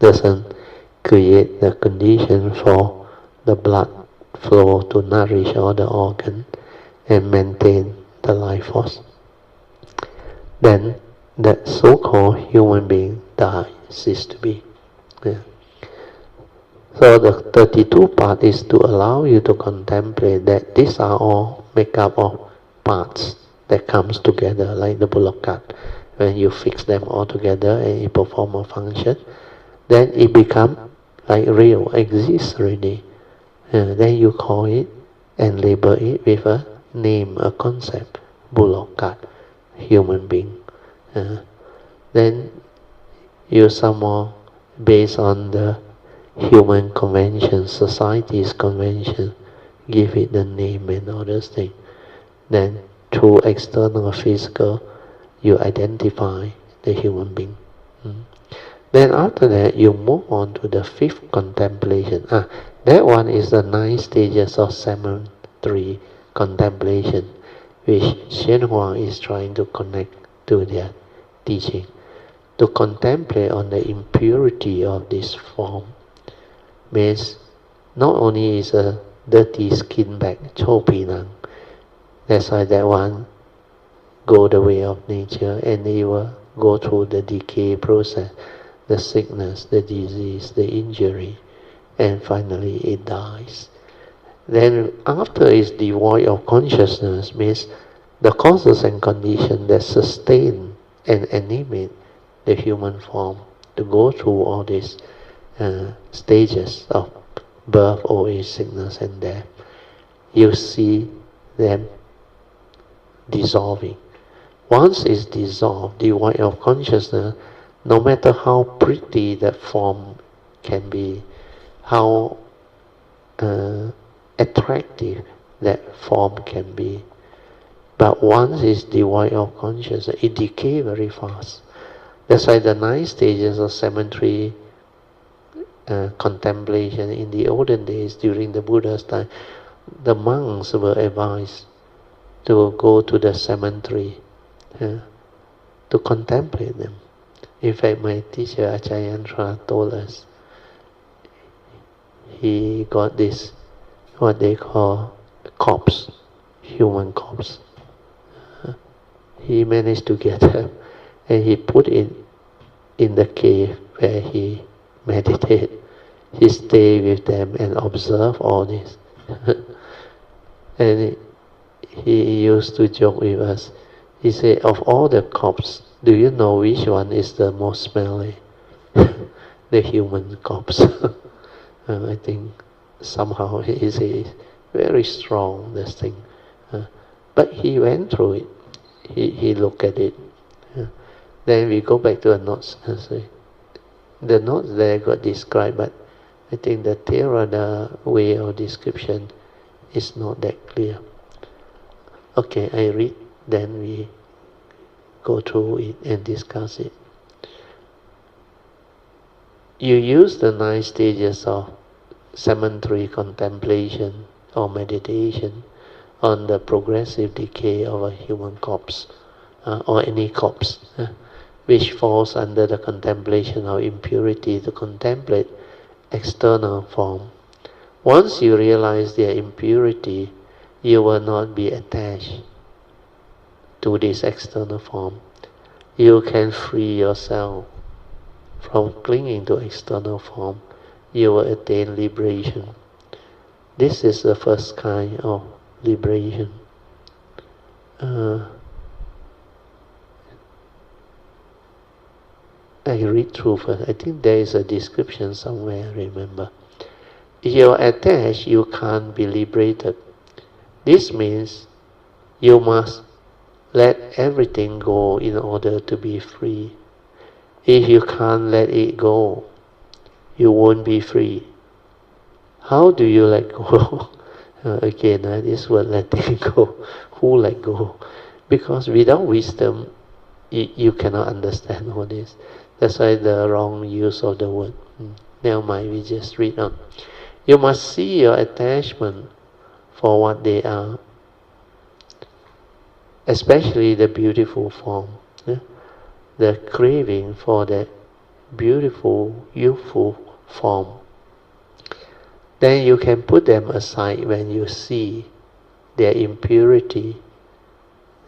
doesn't create the condition for the blood flow to nourish all the organ and maintain the life force, then that so-called human being dies, cease to be. So the 32 part is to allow you to contemplate that these are all make up of parts that comes together like the bullock cart. When you fix them all together and it perform a function, then it become like real, exists already. Then you call it and label it with a name, a concept, bullock cart, human being. Then you somehow, based on the human convention, society's convention, give it the name and all those things. Then through external or physical, you identify the human being. Then after that, you move on to the fifth contemplation. That one is the 9 stages of cemetery contemplation, which Hsuan is trying to connect to their teaching. To contemplate on the impurity of this form means not only is a dirty skin bag, chopinang. That's why that one go the way of nature and it will go through the decay process, the sickness, the disease, the injury, and finally it dies. Then after it's devoid of consciousness means the causes and conditions that sustain and animate the human form to go through all these stages of birth, old age, sickness and death. You see them dissolving. Once it's dissolved, devoid of consciousness, no matter how pretty that form can be, how attractive that form can be, but once it's devoid of consciousness, it decays very fast. That's why the 9 stages of cemetery contemplation in the olden days, during the Buddha's time, the monks were advised to go to the cemetery to contemplate them. In fact, my teacher Achayantra told us he got this, what they call corpse, human corpse. He managed to get them and he put it in the cave where he meditated. He stayed with them and observed all this. And he used to joke with us. He said, of all the corpses, do you know which one is the most smelly? The human corpse. I think somehow he is very strong, this thing. But he went through it. He looked at it. Then we go back to the notes and say, the notes there got described, but I think the Theravada way of description is not that clear. Okay, I read, then we go through it and discuss it. You use the 9 stages of cemetery contemplation or meditation on the progressive decay of a human corpse or any corpse, which falls under the contemplation of impurity to contemplate external form. Once you realize their impurity, you will not be attached to this external form. You can free yourself from clinging to external form. You will attain liberation. This is the first kind of liberation. I read through first. I think there is a description somewhere, remember. If you are attached, you can't be liberated. This means you must let everything go in order to be free. If you can't let it go, you won't be free. How do you let go? Again, this word letting go. Who let go? Because without wisdom, you cannot understand all this. That's why the wrong use of the word. Never mind, we just read on. You must see your attachment for what they are, especially the beautiful form. The craving for that beautiful, youthful form. Then you can put them aside when you see their impurity,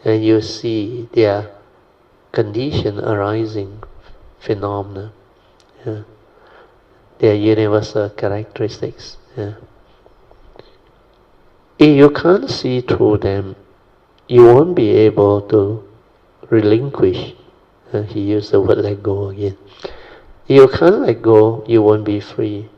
and you see their condition arising phenomena, their universal characteristics. If you can't see through them, you won't be able to relinquish. He used the word let go again. If you can't let go, you won't be free.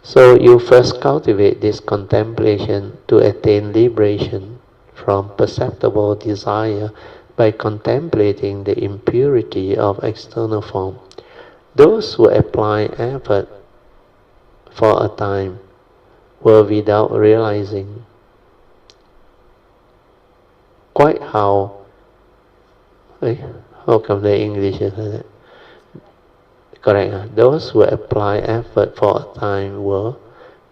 So you first cultivate this contemplation to attain liberation from perceptible desire by contemplating the impurity of external form. Those who apply effort for a time will, without realizing quite how come the English is like that? Correct. Those who apply effort for a time will,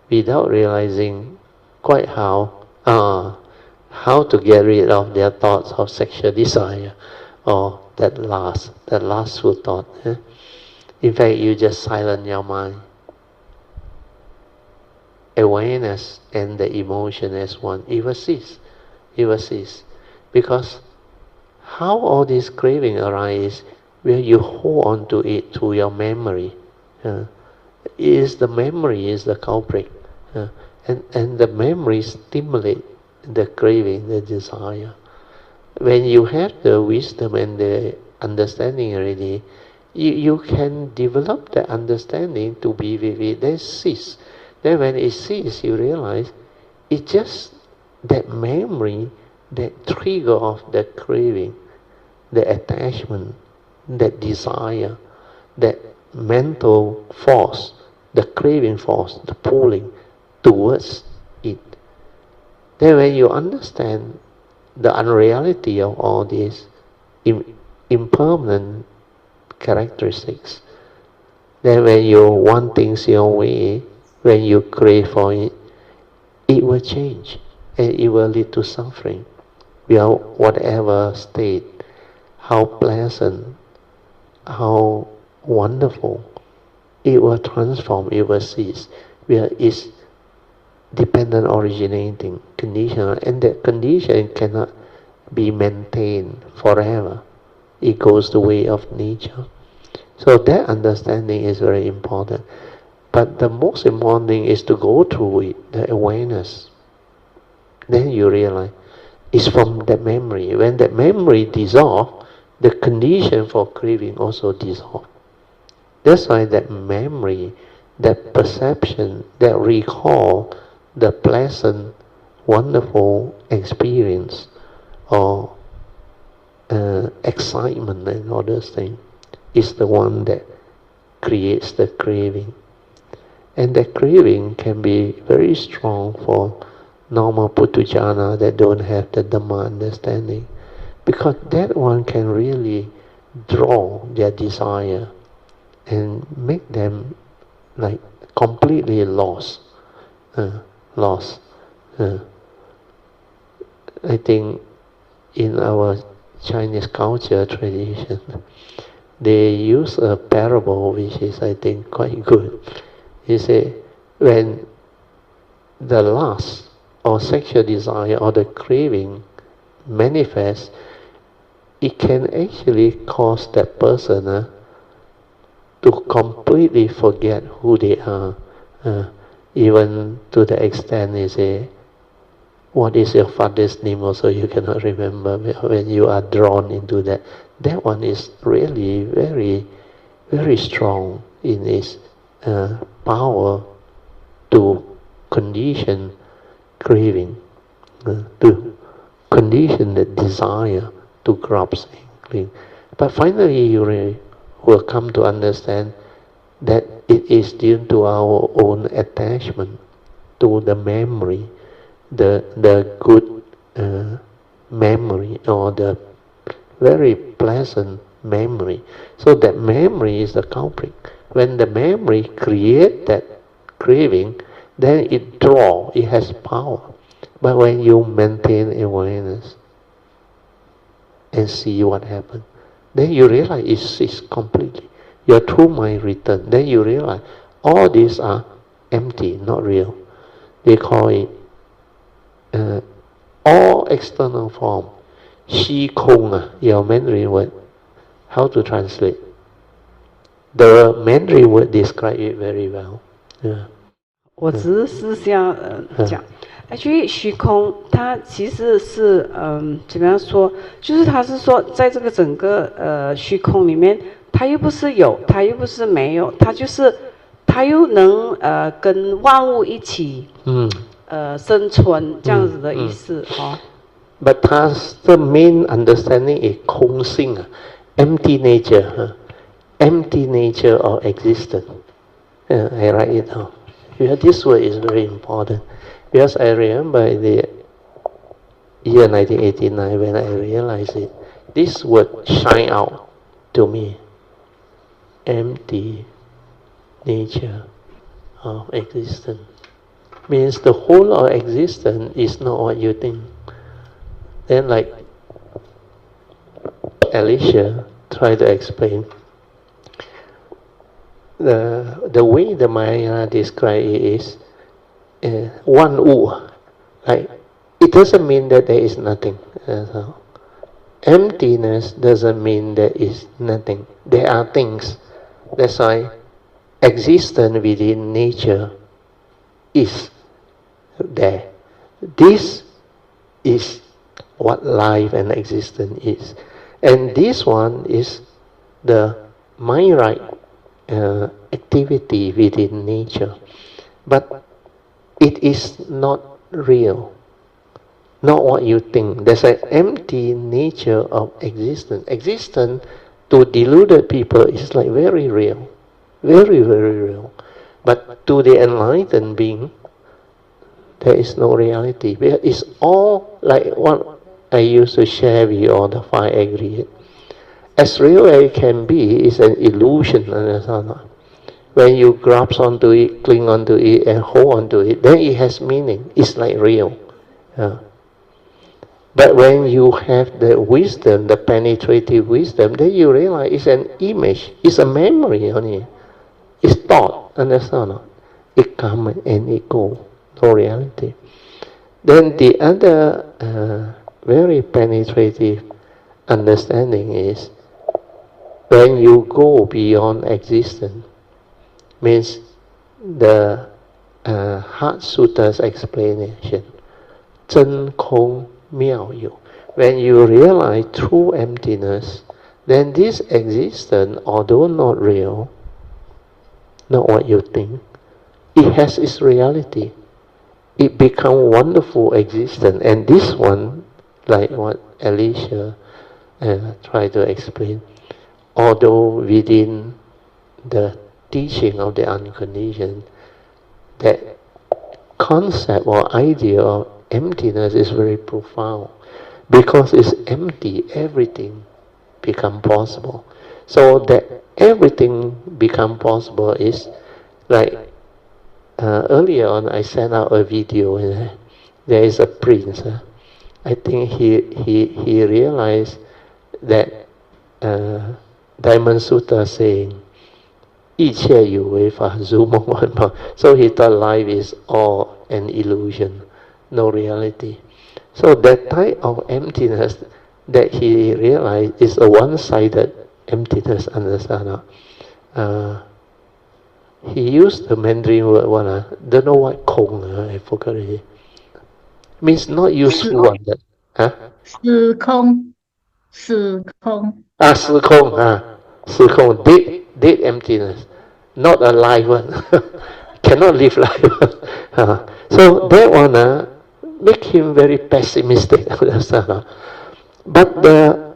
without realizing quite how to get rid of their thoughts of sexual desire, or that lustful thought. In fact, you just silence your mind. Awareness and the emotion as one. It will cease. It will cease. Because how all this craving arises, where you hold on to it through your memory. The memory is the culprit. And the memory stimulates the craving, the desire. When you have the wisdom and the understanding already, you can develop the understanding to be with it. Then cease. Then when it ceases, you realize it's just that memory, that trigger of the craving, the attachment, that desire, that mental force, the craving force, the pulling towards it. Then when you understand the unreality of all these impermanent characteristics, then when you want things your way, when you crave for it, it will change and it will lead to suffering. Whatever state, how pleasant, how wonderful, it will transform, it will cease. Where it's dependent originating, conditional, and that condition cannot be maintained forever. It goes the way of nature. So that understanding is very important. But the most important thing is to go through it, the awareness. Then you realize is from that memory. When that memory dissolves, the condition for craving also dissolves. That's why that memory, that perception, that recall, the pleasant, wonderful experience or excitement and all those things is the one that creates the craving. And that craving can be very strong for normal Puthujjana that don't have the Dhamma understanding, because that one can really draw their desire and make them like completely lost. I think in our Chinese culture tradition, they use a parable which is, I think, quite good. He say, when the lust or sexual desire or the craving manifests, it can actually cause that person to completely forget who they are, even to the extent they say, what is your father's name also you cannot remember when you are drawn into that. That one is really very, very strong in its power to condition craving, to condition the desire to grasp and. But finally you will come to understand that it is due to our own attachment to the memory, the good memory or the very pleasant memory. So that memory is the culprit. When the memory creates that craving, then it has power. But when you maintain awareness and see what happens, then you realize it's completely. Your true mind return. Then you realize all these are empty, not real. They call it all external form. Shi Kong, your Mandarin word. How to translate? The Mandarin word describe it very well. 我只是想讲，actually 虚空它其实是怎么样说？就是它是说，在这个整个虚空里面，它又不是有，它又不是没有，它就是它又能跟万物一起生存这样子的意思哈。But the main understanding is 空性 empty nature, empty nature of existence. I write it down. Yeah, this word is very important because I remember in the year 1989 when I realized it, this word shine out to me. Empty nature of existence means the whole of existence is not what you think. Then like Alicia tried to explain, the way the Mahayana describe it is one wu. Like it doesn't mean that there is nothing. Emptiness doesn't mean there is nothing. There are things. That's why existence within nature is there. This is what life and existence is. And this one is the mind-right activity within nature. But it is not real. Not what you think. There's an empty nature of existence. Existence to deluded people is like very real. Very, very real. But to the enlightened being, there is no reality. It's all like what I used to share with you all the 5 aggregate. As real as it can be, is an illusion. When you grasp onto it, cling onto it, and hold onto it, then it has meaning. It's like real. But when you have the wisdom, the penetrative wisdom, then you realize it's an image. It's a memory only. It's thought. Understand? It comes and it goes. No reality. Then the other very penetrative understanding is when you go beyond existence, means the Heart Sutra's explanation, 真空妙有. When you realize true emptiness, then this existence, although not real, not what you think, it has its reality. It becomes wonderful existence. And this one, like what Alicia tried to explain, although within the teaching of the unconditioned, that concept or idea of emptiness is very profound. Because it's empty, everything become possible. So that everything become possible is like earlier on I sent out a video and there is a prince. I think he realized that Dhamma Sutra saying 一切有为法如梦幻泡. So he thought life is all an illusion, no reality. So that type of emptiness that he realized is a one-sided emptiness, understand? He used the Mandarin word one, don't know what Kong, I forgot it. Means not useful one. Huh? 时空. 时空, dead emptiness, not a live one. Cannot live life. So that one make him very pessimistic. But the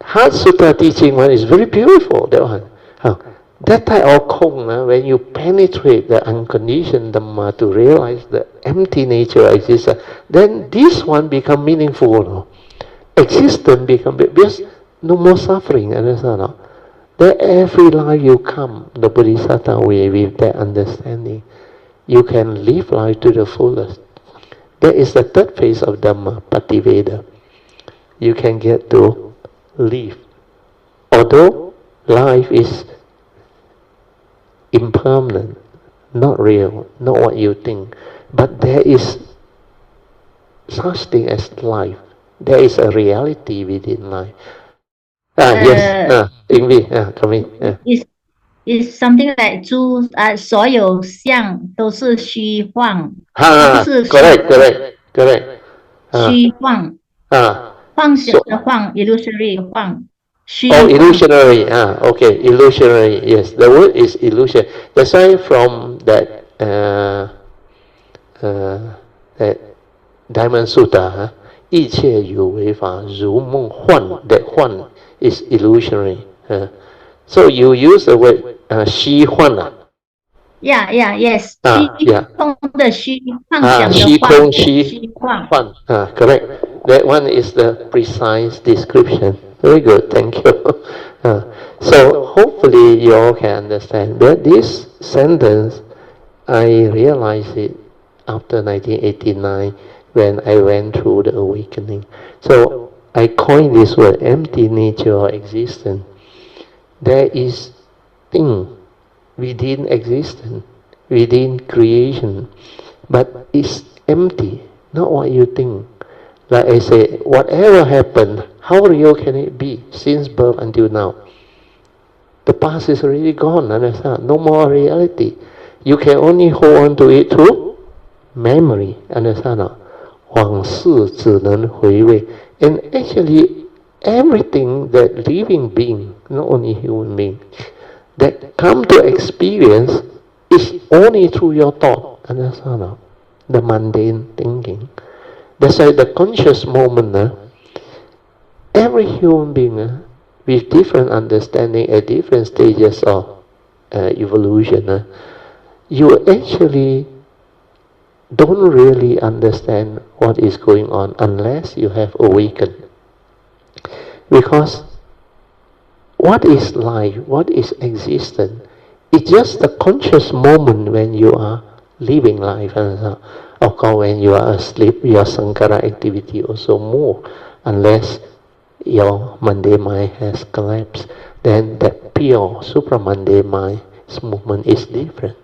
Heart Sutra teaching one is very beautiful, that one. That type of Kong, when you penetrate the unconditioned Dhamma to realize the empty nature of existence, then this one become meaningful. Existence become, because no more suffering, understand? That every life you come, the Bodhisattva way, with that understanding, you can live life to the fullest. That is the third phase of Dhamma, Pativeda. You can get to live. Although life is impermanent, not real, not what you think, but there is such thing as life. There is a reality within life. Yes, Ingvi, come in. It's something like 所有相都是虚幻， correct. 虚幻，幻想的幻 illusory 幻。Illusionary. Okay, illusionary. Yes, the word is illusion. That's why from that Dhamma Sutra, 一切有为法如梦幻. That 幻 is illusionary. So you use the word 虚幻. Yes. 虚空的虚，幻想的虚幻。Correct. That one is the precise description. Very good, thank you. So hopefully you all can understand. But this sentence, I realized it after 1989 when I went through the awakening. So I coined this word, empty nature or existence. There is thing within existence, within creation, but it's empty, not what you think. Like I say, whatever happened, how real can it be since birth until now? The past is already gone, understand? No more reality. You can only hold on to it through memory, understand? 往事只能回味. And actually, everything that living being, not only human being, that come to experience is only through your thought, understand? The mundane thinking. That's why the conscious moment, every human being with different understanding at different stages of evolution, you actually don't really understand what is going on unless you have awakened. Because what is life, what is existence, it's just the conscious moment when you are living life. Of course, when you are asleep, your sankhara activity also move, unless your mundane mind has collapsed. Then that pure supramundane mind's movement is different.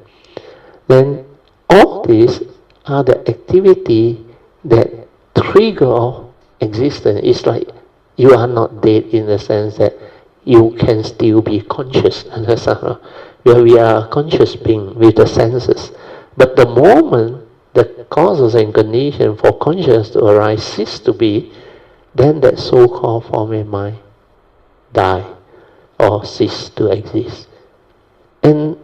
Then all these are the activity that trigger of existence. It's like you are not dead in the sense that you can still be conscious. Where we are conscious being with the senses. But the moment the causes and conditions for consciousness to arise cease to be, then that so-called form and mind die or cease to exist. And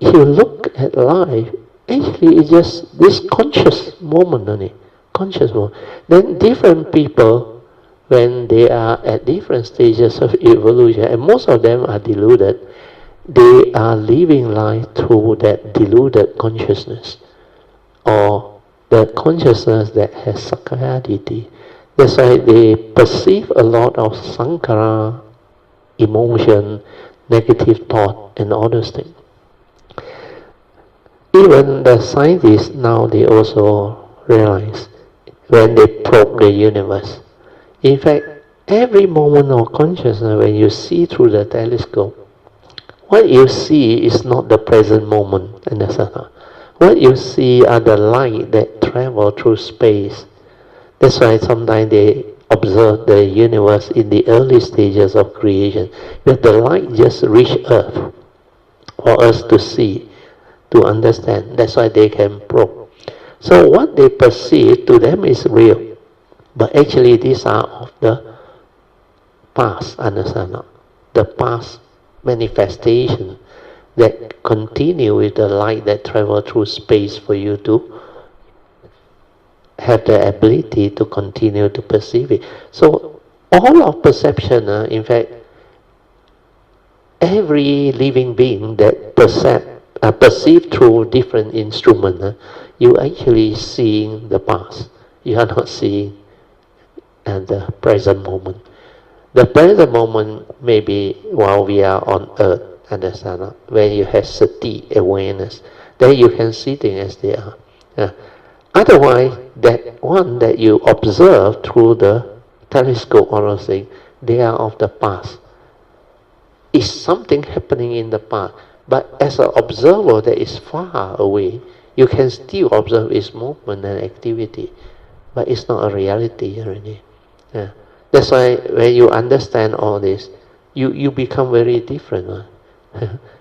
you look at life, actually it's just this conscious moment only, conscious moment. Then different people, when they are at different stages of evolution, and most of them are deluded, they are living life through that deluded consciousness, or the consciousness that has sakkayaditi. That's why they perceive a lot of sankhara, emotion, negative thought, and all those things. Even the scientists now, they also realize when they probe the universe. In fact, every moment of consciousness, when you see through the telescope, what you see is not the present moment. Understand? What you see are the light that travel through space. That's why sometimes they observe the universe in the early stages of creation, that the light just reach Earth for us to see, to understand. That's why they can probe. So what they perceive to them is real, but actually these are of the past. Understand? The past manifestation that continue with the light that travel through space for you to have the ability to continue to perceive it. So all of perception, in fact, every living being that perceive through different instruments, you actually seeing the past. You are not seeing the present moment. The present moment may be while we are on earth, understand? When you have sati, awareness, then you can see things as they are. Otherwise, that one that you observe through the telescope or those things, they are of the past. Is something happening in the past, but as an observer that is far away, you can still observe its movement and activity, but it's not a reality already. That's why when you understand all this, you become very different.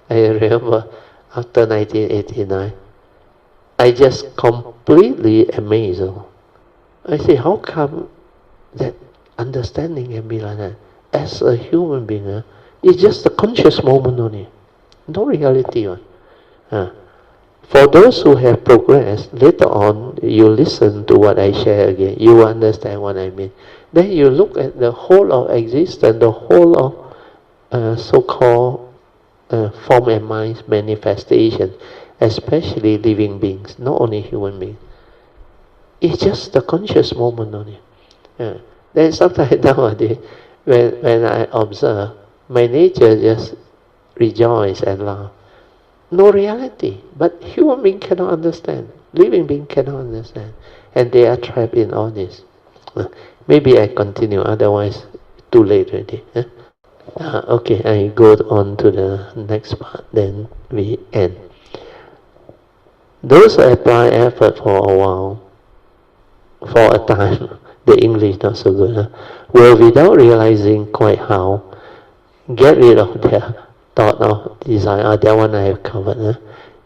I remember after 1989, I just completely amazed. I say, how come that understanding can be like that? As a human being, it's just a conscious moment only, no reality. For those who have progressed, later on, you listen to what I share again, you understand what I mean. Then you look at the whole of existence, the whole of so-called form and mind manifestation, especially living beings, not only human beings. It's just the conscious moment only. Then sometimes nowadays, when I observe, my nature just rejoice and laugh. No reality, but human being cannot understand. Living being cannot understand, and they are trapped in all this. Maybe I continue, otherwise too late already. Okay, I go on to the next part, then we end. Those who apply effort for a while, for a time, the English not so good, will without realizing quite how, get rid of their thought of desire. That one I have covered.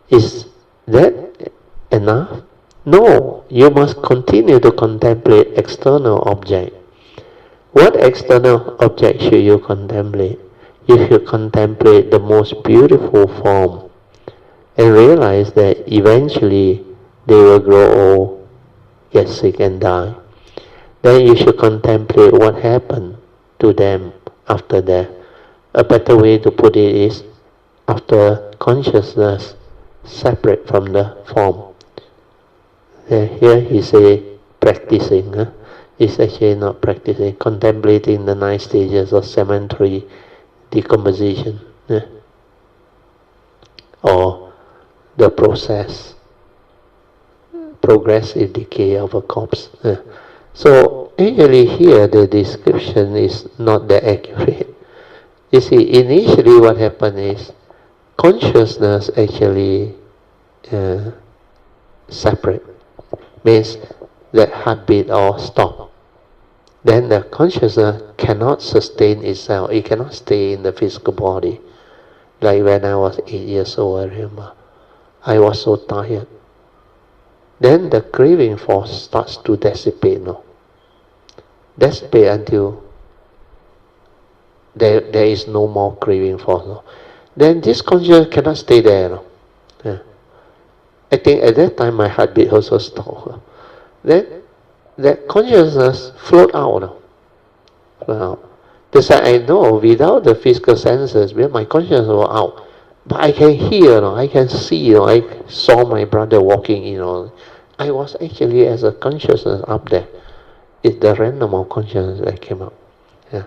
Is that enough? No, you must continue to contemplate external object. What external object should you contemplate? You should contemplate the most beautiful form and realize that eventually they will grow old, get sick and die. Then you should contemplate what happened to them after death. A better way to put it is after consciousness separate from the form. Here he say practicing. It's actually not practicing, contemplating the 9 stages of cemetery decomposition, or the progressive decay of a corpse. So actually here the description is not that accurate. You see, initially what happened is consciousness actually separate, means that heartbeat or stop. Then the consciousness cannot sustain itself. It cannot stay in the physical body. Like when I was 8 years old, I remember, I was so tired. then the craving force starts to dissipate, no? Dissipate until there is no more craving force, no? Then this consciousness cannot stay there, no? Yeah. I think at that time my heartbeat also stopped. No? Then that consciousness float out, no? Float out. That's why I know without the physical senses, my consciousness was out. But I can hear, I can see, I saw my brother walking, I was actually as a consciousness up there. It's the random of consciousness that came up. Yeah.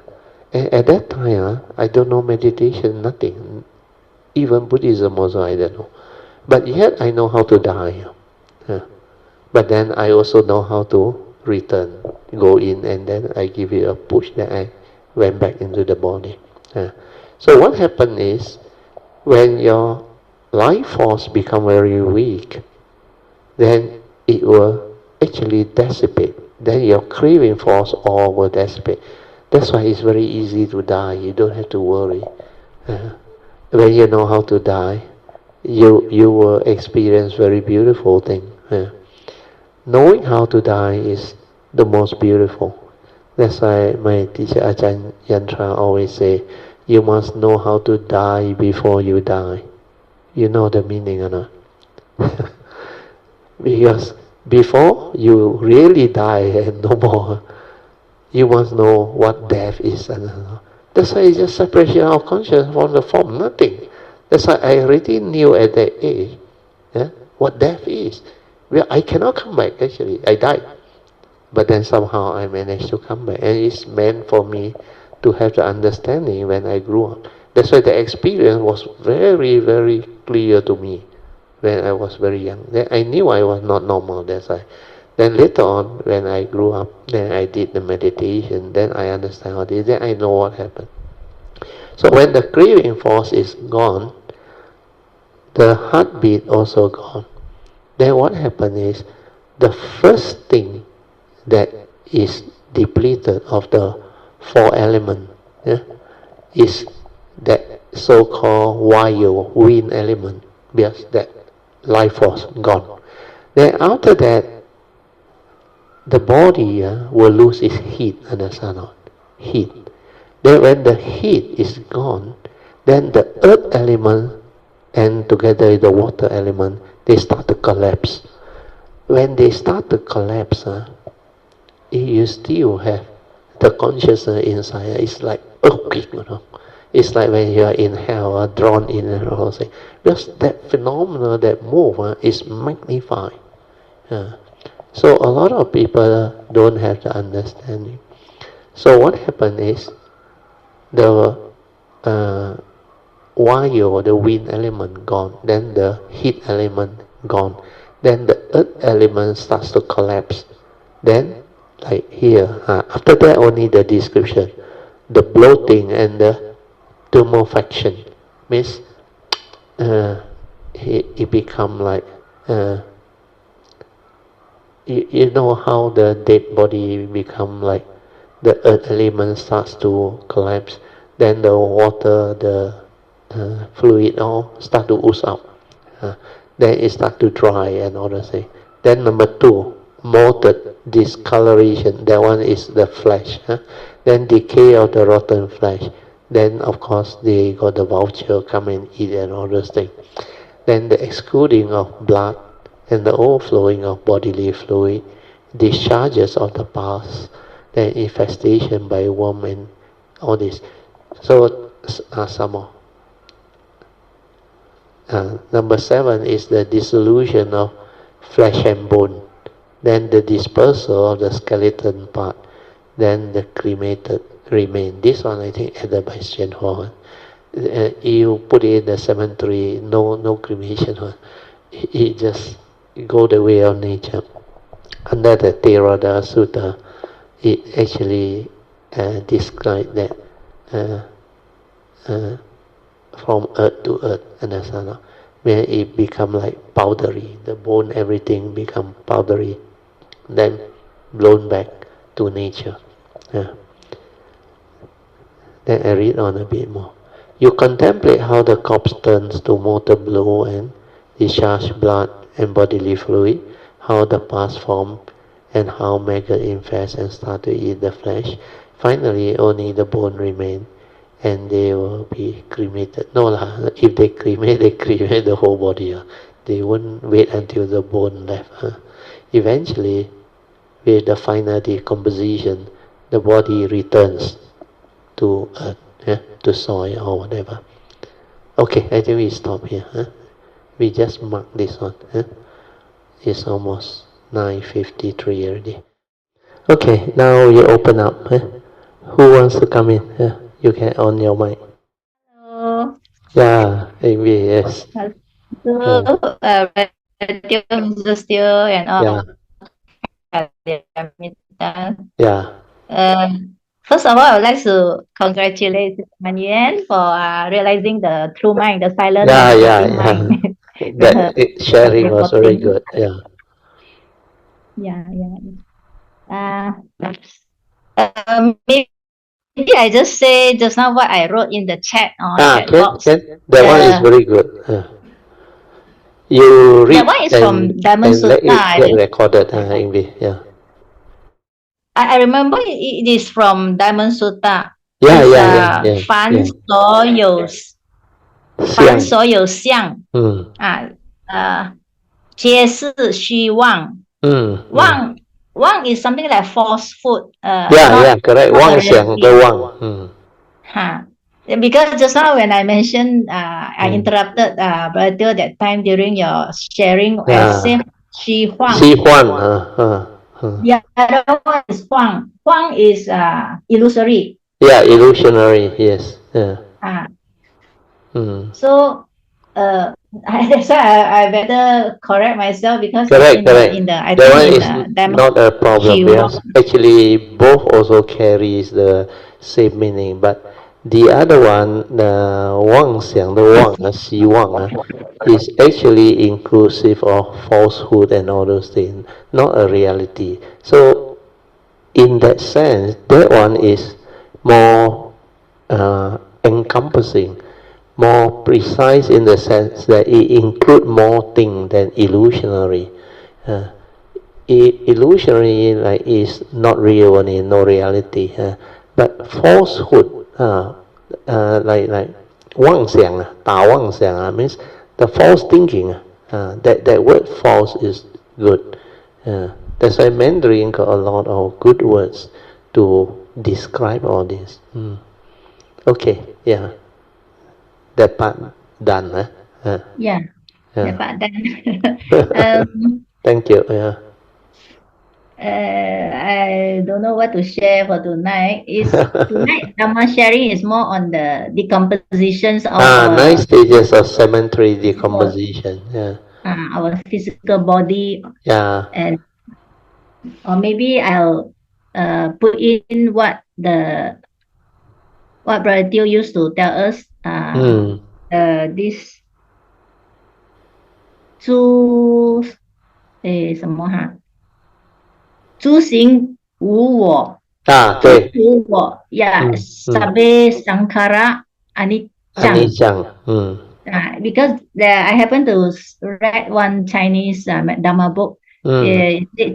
And at that time, I don't know meditation, nothing. Even Buddhism also I don't know. But yet I know how to die. Yeah. But then I also know how to return, go in, and then I give it a push, then I went back into the body. Yeah. So what happened is, when your life force become very weak, then it will actually dissipate. Then your craving force all will dissipate. That's why it's very easy to die. You don't have to worry. When you know how to die, you will experience very beautiful thing. Knowing how to die is the most beautiful. That's why my teacher Ajahn Yantra always say, you must know how to die before you die. You know the meaning or not? Because before you really die and no more, you must know what death is. That's why it's just separation of consciousness from the form, nothing. That's why I already knew at that age what death is. Well, I cannot come back actually, I died. But then somehow I managed to come back, and it's meant for me to have the understanding when I grew up. That's why the experience was very, very clear to me when I was very young. Then I knew I was not normal, that's why. Then later on, when I grew up, then I did the meditation, then I understand all this, then I know what happened. So when the craving force is gone, the heartbeat also gone. Then what happened is, the first thing that is depleted of the four elements is that so-called vayu, wind element, because that life force gone. Then after that, the body will lose its heat, understand not? Heat. Then when the heat is gone, then the earth element and together with the water element, they start to collapse. When they start to collapse, you still have the consciousness inside. It's like earthquake, It's like when you are in hell, drawn in and all that. Because that phenomenon, that move, is magnified. So a lot of people don't have the understanding. So what happened is, the vayu, the wind element gone, then the heat element gone, then the earth element starts to collapse. Then, like here, after that only the description, the bloating and the tumefaction means it become like you know how the dead body become like the earth element starts to collapse, then the water, the fluid all start to ooze out, then it start to dry and all that thing. Then number two, molted, discoloration, that one is the flesh. Then decay of the rotten flesh. Then of course they got the vulture come and eat and all those things. Then the excluding of blood and the overflowing of bodily fluid, discharges of the pus, then infestation by worm and all this. So some more. Number 7 is the dissolution of flesh and bone, then the dispersal of the skeleton part, then the cremated remain. This one I think added by Hsuan. You put it in the cemetery, no cremation. It just go the way of nature. Under the Lotus Sutra, it actually describes that from earth to earth, understand? Where it become like powdery, the bone, everything become powdery, then blown back to nature. Then I read on a bit more. You contemplate how the corpse turns to mortal blow and discharge blood and bodily fluid, how the past form and how matter infests and start to eat the flesh. Finally, only the bone remain, and they will be cremated. No lah, if they cremate the whole body. They won't wait until the bone left. Eventually, with the final decomposition, the body returns to earth, to soil or whatever. Okay, I think we stop here. We just mark this one. It's almost 9:53 already. Okay, now you open up. Who wants to come in? You can on your mic. Hello. Yeah, maybe yes. Hello, Mr. Steele and all. Yeah. First of all, I would like to congratulate Man Yuan for realizing the true mind, the silent mind. That sharing was very good. Yeah. Maybe I just say just now what I wrote in the chat chat box. That one is very good. You read that one is from Dhamma Sutra. Let it get recorded, English. Yeah. I remember it is from Dhamma Sutra. Yeah. 凡所有相，皆是虚妄。妄 is something like falsehood. Correct. 妄想的妄。Because just now when I mentioned, I interrupted Brother that time during your sharing. I said 虚幻。The other one is 幻。幻 is illusory. Yeah, illusionary. Yes. So, that's why I better correct myself because correct. In the I that one think is not a problem because actually both also carries the same meaning, but the other one, the 妄想的妄, 希望, is actually inclusive of falsehood and all those things, not a reality. So, in that sense, that one is more encompassing, more precise in the sense that it includes more things than illusionary. Illusionary is not real and is no reality, but falsehood, like 妄想, 打妄想, means the false thinking. That word false is good. That's why Mandarin got a lot of good words to describe all this. Okay, yeah. That part done, that part done. Thank you. Yeah. I don't know what to share for tonight. Tonight Dhamma sharing is more on the decompositions of 9 stages of cemetery decomposition. Our physical body. And or maybe I'll put in what Brother Teo used to tell us. This 诸行无我，无我 Sabe Sankara Anicca. Because I happen to read one Chinese Dhamma book.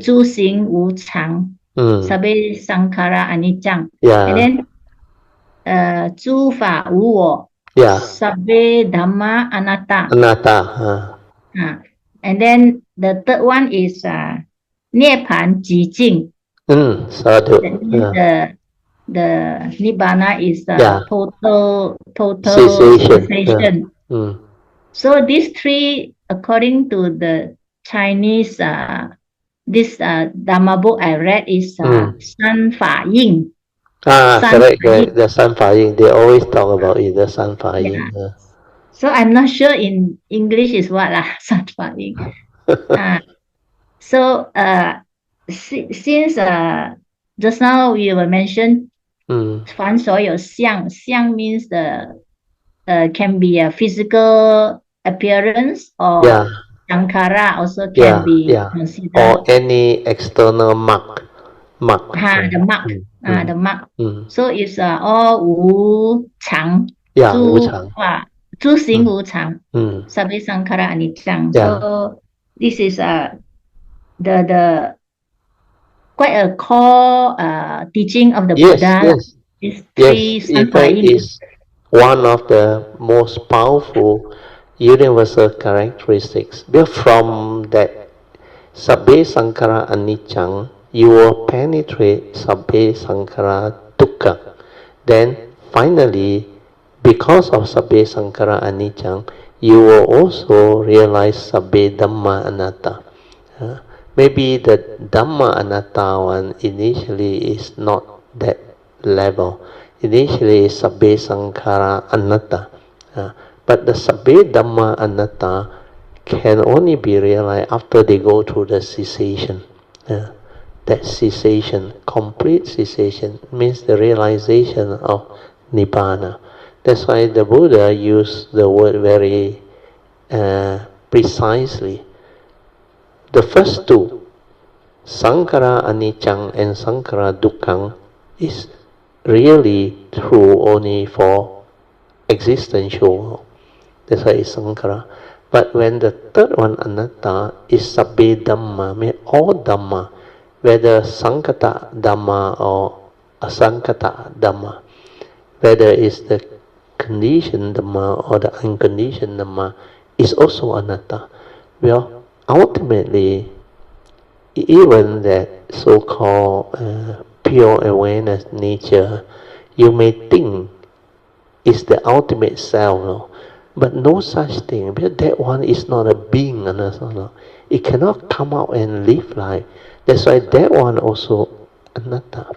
诸行无常 Sabe Sankara Anicca. And then 诸法无我 Sabe Dhamma Anatta. And then the third one is 涅槃寂靜. The Nibbana is total cessation. So these three, according to the Chinese, this Dhamma book I read is 三法印. Correct. The 三法印. They always talk about it, the 三法印. So I'm not sure in English is what 三法印. So since just now we were mentioned 凡所有相 means can be a physical appearance or Sankara also can be considered. Or any external mark. The mark. So it's all 无常. 无常. 诸行无常. Sabe Sankara Anicca. So this is the quite a core teaching of the yes, Buddha. Yes. Is Yes, in fact, is one of the most powerful universal characteristics. Because from that Sabbe Sankhara Anicca, you will penetrate Sabbe Sankhara Dukkha. Then finally, because of Sabbe Sankhara Anicca, you will also realize Sabbe Dhamma Anatta. Maybe the Dhamma Anatta one initially is not that level. Initially is Sabbe Sankhara Anatta. But the Sabbe Dhamma Anatta can only be realized after they go through the cessation. That cessation, complete cessation, means the realization of Nibbana. That's why the Buddha used the word very precisely. The first two, Sankhara Anicca and Sankhara Dukkha, is really true only for existential world. That's why it's Sankhara. But when the third one, Anatta, is Sabbe Dhamma, means all Dhamma, whether Sankhata Dhamma or Asankhata Dhamma, whether it's the conditioned Dhamma or the unconditioned Dhamma, is also Anatta. Well, ultimately, even that so-called pure awareness nature, you may think is the ultimate self, no? But no such thing, because that one is not a being, no? It cannot come out and live life. That's why that one also anatta.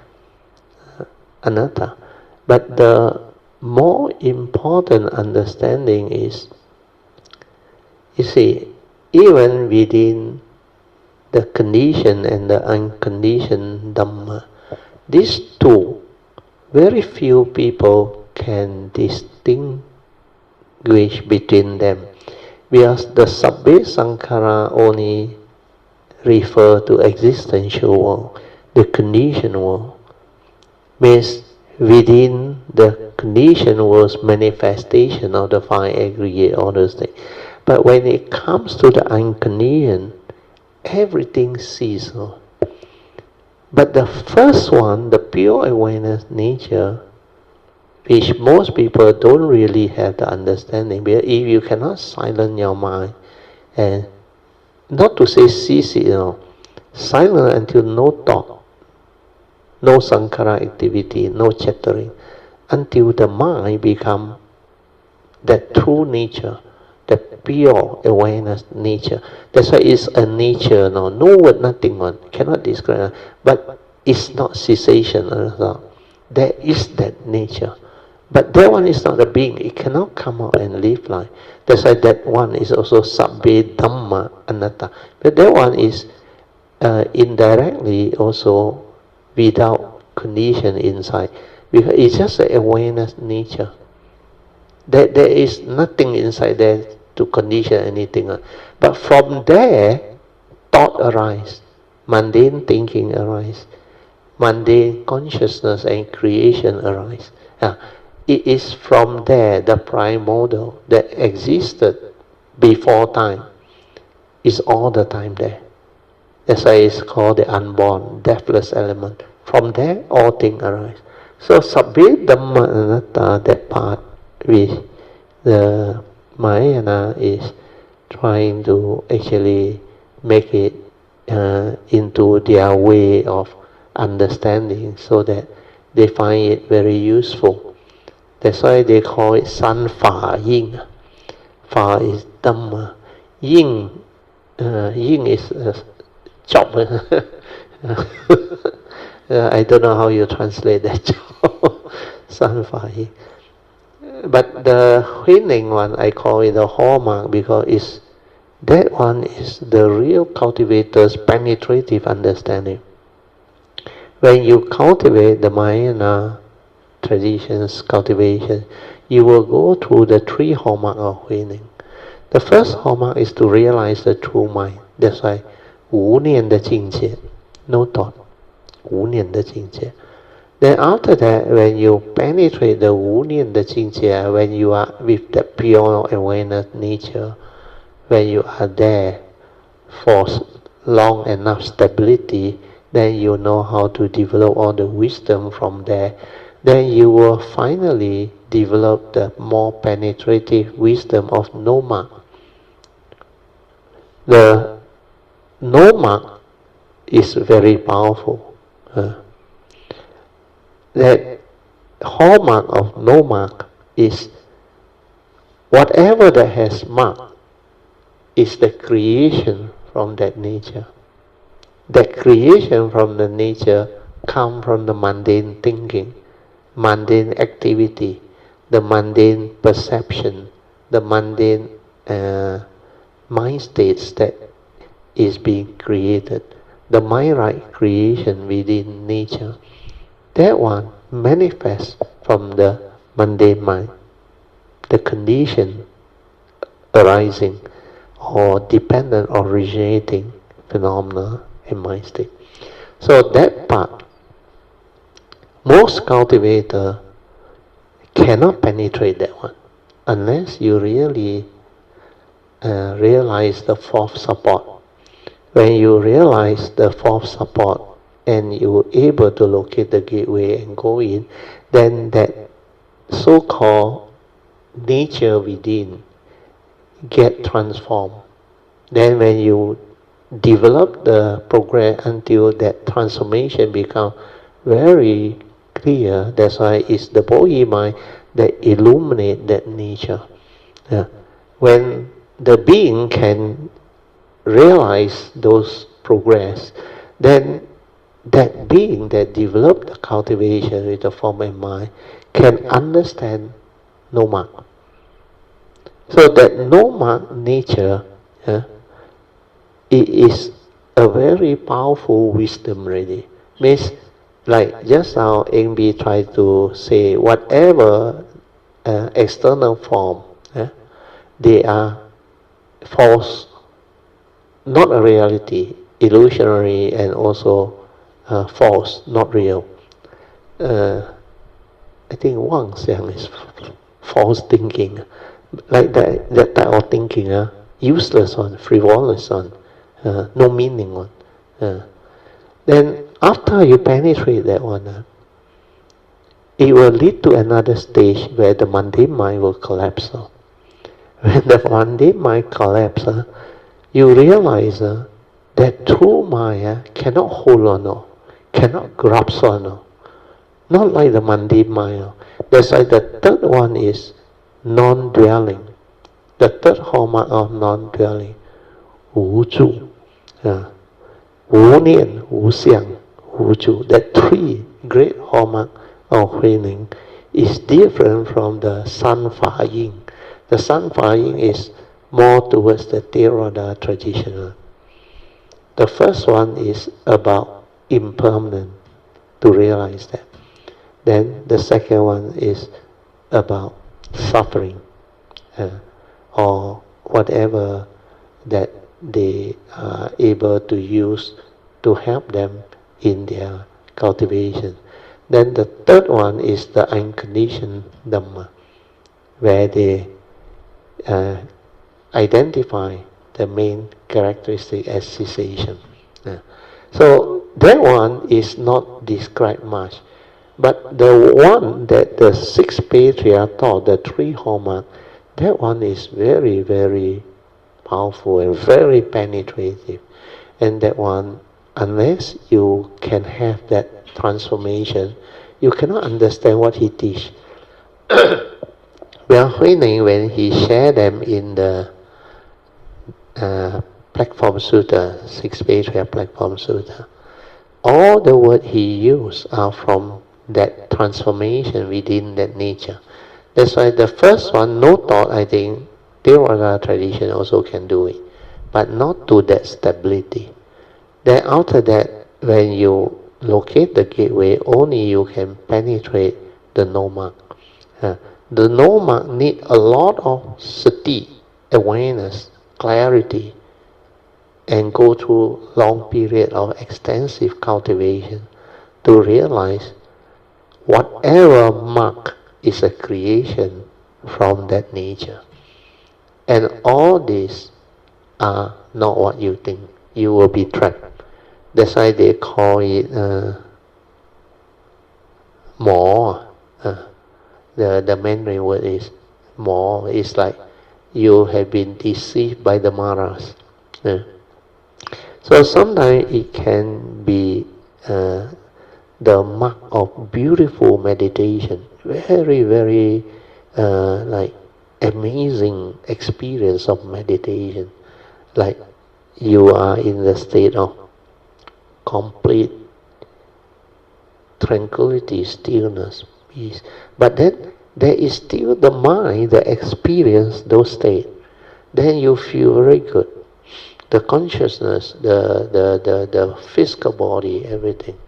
But the more important understanding is, you see, even within the conditioned and the unconditioned Dhamma, these two, very few people can distinguish between them. Because the Sabbe Sankhara only refer to existential world, the conditioned world. Means within the conditioned world's manifestation of the five aggregate, all those things. But when it comes to the unconditioned, everything ceases. But the first one, the pure awareness nature, which most people don't really have the understanding, because if you cannot silence your mind, and not to say cease it, silent until no thought, no sankhara activity, no chattering, until the mind become that true nature, the pure awareness nature. That's why it's a nature, no word, nothing one, cannot describe, but it's not cessation. There is that nature. But that one is not a being, it cannot come out and live life. That's why that one is also Sabbe Dhamma Anatta. But that one is indirectly also without condition inside, because it's just an awareness nature. There is nothing inside there to condition anything. But from there, thought arises, mundane thinking arises, mundane consciousness and creation arise. It is from there, the primordial that existed before time is all the time there. That's why it's called the unborn, deathless element. From there, all things arise. So, Sabbe Dhamma Anatta, that part which the Mahayana is trying to actually make it into their way of understanding, so that they find it very useful. That's why they call it San Fa Yin. Fa is Dhamma. Yin, Yin is job. I don't know how you translate that job. San Fa Yin. But the Huining one, I call it the hallmark, because that one is the real cultivator's penetrative understanding. When you cultivate the Mahayana traditions, cultivation, you will go through the three hallmarks of Huining. The first hallmark is to realize the true mind. That's why 无念的境界, no thought, 无念的境界. Then after that, when you penetrate the 无念的境界, when you are with the pure awareness nature, when you are there for long enough stability, then you know how to develop all the wisdom from there. Then you will finally develop the more penetrative wisdom of no mark. The no mark is very powerful. That hallmark of no mark is whatever that has mark is the creation from that nature. That creation from the nature comes from the mundane thinking, mundane activity, the mundane perception, the mundane mind states that is being created, the mind-right creation within nature. That one manifests from the mundane mind, the condition arising or dependent originating phenomena and mind state. So that part, most cultivators cannot penetrate that one unless you really realize the fourth support. When you realize the fourth support and you're able to locate the gateway and go in, then that so-called nature within get transformed. Then when you develop the progress until that transformation become very clear, that's why it's the Bodhi mind that illuminate that nature. When the being can realize those progress, then that being that developed the cultivation with the form and mind can understand no mark. So that no mark nature, it is a very powerful wisdom really. Means like just now NB tried to say whatever external form, they are false, not a reality, illusionary and also false, not real. I think Wang Xiang is false thinking. Like that type of thinking, useless one, frivolous one, no meaning one. Then after you penetrate that one, it will lead to another stage where the mundane mind will collapse. When the mundane mind collapses, you realize that true mind cannot hold on, cannot grasp on, not like the mundane mind. That's why the third one is non-dwelling. The third hallmark of non-dwelling, 无住, 无念, 无相, 无住. That three great hallmark of Huining is different from the San Fa Yin. The San Fa Yin is more towards the Theravada tradition. The first one is about impermanent, to realize that. Then the second one is about suffering, or whatever that they are able to use to help them in their cultivation. Then the third one is the unconditioned Dhamma, where they identify the main characteristic as cessation. So that one is not described much. But the one that the six patriarchs taught, the three hallmark, that one is very, very powerful and very penetrative. And that one, unless you can have that transformation, you cannot understand what he teach. When he shared them in the Platform Sutta, six patriarch Platform Sutta, all the words he used are from that transformation within that nature. That's why the first one, no thought, I think Theravada tradition also can do it, but not to that stability. Then after that, when you locate the gateway, only you can penetrate the no mark. The no mark need a lot of sati, awareness, clarity, and go through long period of extensive cultivation to realize whatever mark is a creation from that nature. And all these are not what you think. you will be trapped. That's why they call it more. The Mandarin word is more. It's like you have been deceived by the Maras. So sometimes it can be the mark of beautiful meditation, very, very like amazing experience of meditation, like you are in the state of complete tranquility, stillness, peace. But then there is still the mind that experience those states. Then you feel very good. The consciousness, the physical body, everything.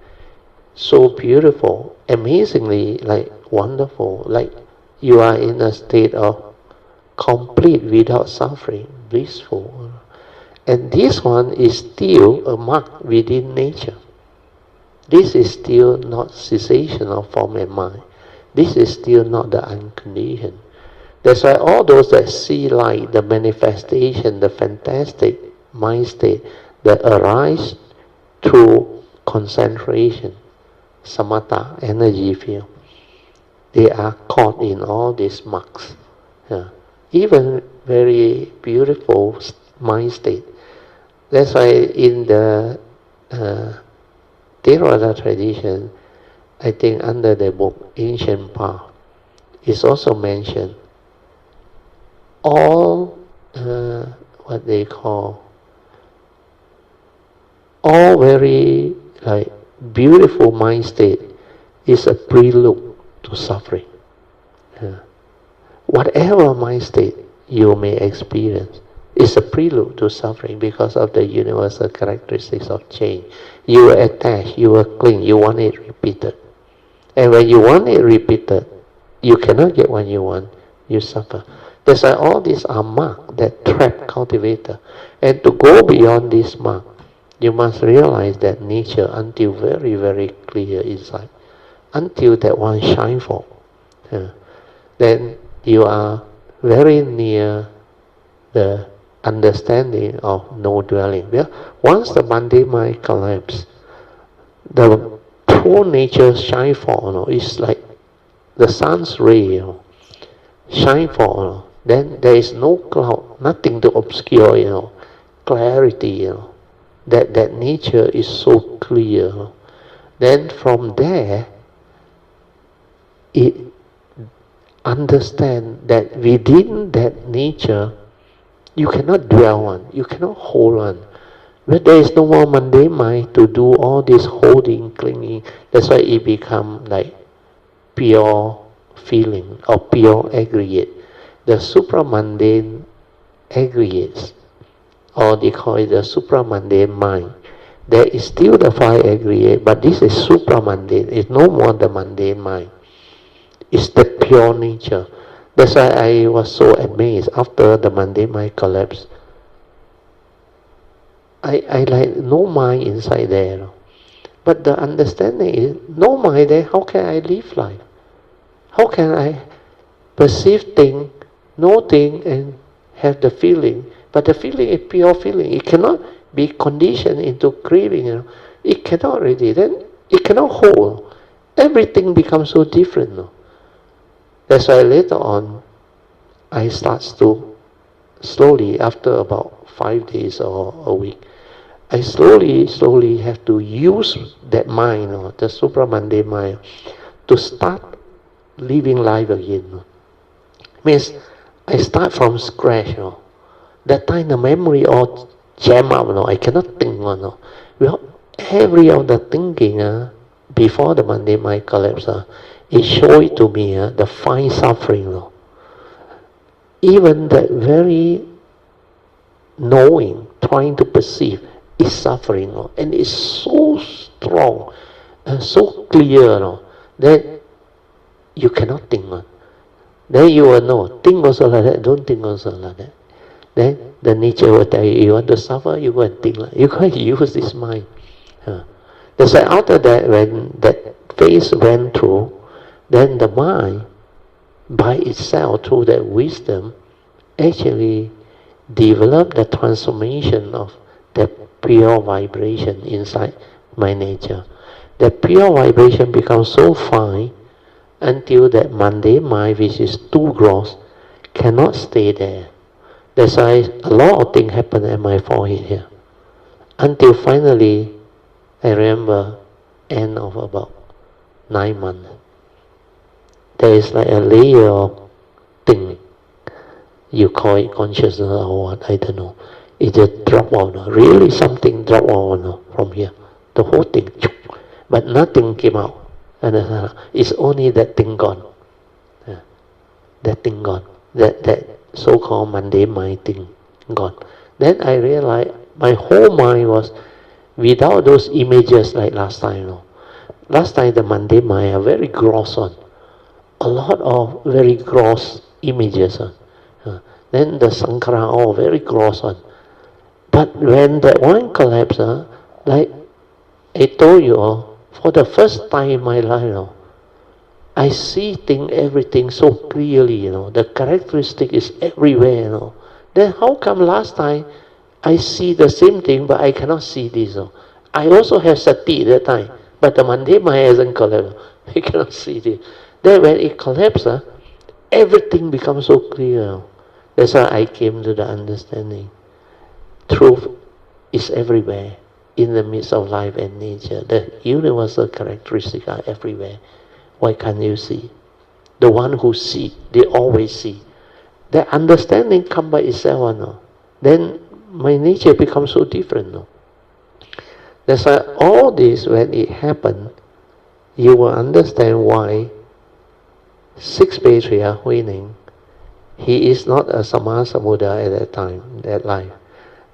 So beautiful, amazingly like wonderful, like you are in a state of complete without suffering, blissful. And this one is still a mark within nature. This is still not cessation of form and mind. This is still not the unconditioned. That's why all those that see light, the manifestation, the fantastic mind state that arise through concentration, samatha, energy field, they are caught in all these marks. Even very beautiful mind state. That's why in the Theravada tradition, I think under the book Ancient Path, is also mentioned all what they call all very like beautiful mind state is a prelude to suffering. Whatever mind state you may experience is a prelude to suffering because of the universal characteristics of change. You will attach, you will cling, you want it repeated. And when you want it repeated, you cannot get what you want, you suffer. That's why all these are marks that trap cultivator. And to go beyond this mark, you must realize that nature until very, very clear inside. Until that one shine forth. Then you are very near the understanding of no dwelling. Once the mundane mind collapses, the true nature shine forth. It's like the sun's ray shine forth. Then there is no cloud, nothing to obscure, clarity, that nature is so clear. Then from there, it understand that within that nature, you cannot dwell on, you cannot hold on. But there is no more mundane mind to do all this holding, clinging. That's why it becomes like pure feeling or pure aggregate. The supramundane aggregates, or they call it the supramundane mind. There is still the five aggregate, but this is supramundane. It's no more the mundane mind. It's the pure nature. That's why I was so amazed after the mundane mind collapsed. I like no mind inside there. But the understanding is, no mind there, how can I live life? How can I perceive things, know things, and have the feeling? But the feeling is pure feeling. It cannot be conditioned into craving. It cannot really. Then it cannot hold. Everything becomes so different. That's why later on, I start to slowly, after about 5 days or a week, I slowly have to use that mind, the supramundane mind, to start living life again. Means I start from scratch. That time the memory all jam up. I cannot think. Well, every of the thinking before the mundane mind collapse, it showed to me the fine suffering. Even that very knowing, trying to perceive, is suffering, and it's so strong and so clear that you cannot think. Then you will know, think also like that, don't think also like that. Then the nature will tell you, you want to suffer, you go and think like that. You can't use this mind. That's why after that, when that phase went through, then the mind, by itself, through that wisdom, actually developed the transformation of that pure vibration inside my nature. That pure vibration becomes so fine until that mundane mind, which is too gross, cannot stay there. That's why a lot of things happen at my forehead here. Until finally, I remember, end of about 9 months, there is like a layer of thing. You call it consciousness or what, I don't know. It just drop out. Really something drop out from here. The whole thing. But nothing came out. It's only that thing gone. That thing gone. That so-called mundane mind thing gone. Then I realized my whole mind was without those images like last time. Last time the mundane mind are very gross on. A lot of very gross images on. Then the Sankara all very gross on. But when that one collapsed, like I told you all, for the first time in my life, I see everything so clearly, the characteristic is everywhere, Then how come last time I see the same thing, but I cannot see this? I also have sati that time, but the mundane mind hasn't collapsed. I cannot see this. Then when it collapses, everything becomes so clear. That's why I came to the understanding. Truth is everywhere, in the midst of life and nature. The universal characteristics are everywhere. Why can't you see? The one who see, they always see. That understanding comes by itself, Then my nature becomes so different, That's why all this, when it happens, you will understand why Sixth Patriarch Huineng, he is not a Sammasambuddha at that time, that life.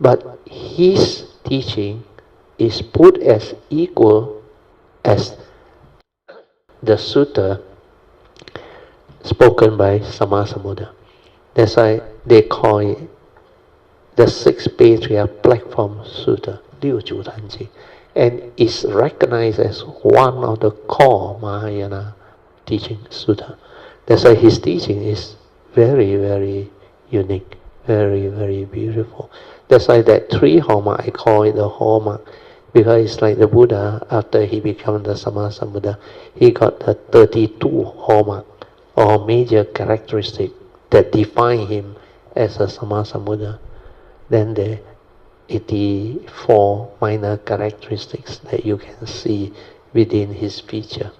But his teaching is put as equal as the sutta spoken by Sammasambuddha. That's why they call it the Sixth Patriarch Platform Sutta, Liu Ju Tanji. And is recognized as one of the core Mahayana teaching sutta. That's why his teaching is very, very unique, very, very beautiful. That's why that 3 hallmark, I call it the hallmark, because it's like the Buddha, after he became the Sammasambuddha, he got the 32 hallmark, or major characteristic that define him as a Sammasambuddha. Then the 84 minor characteristics that you can see within his feature.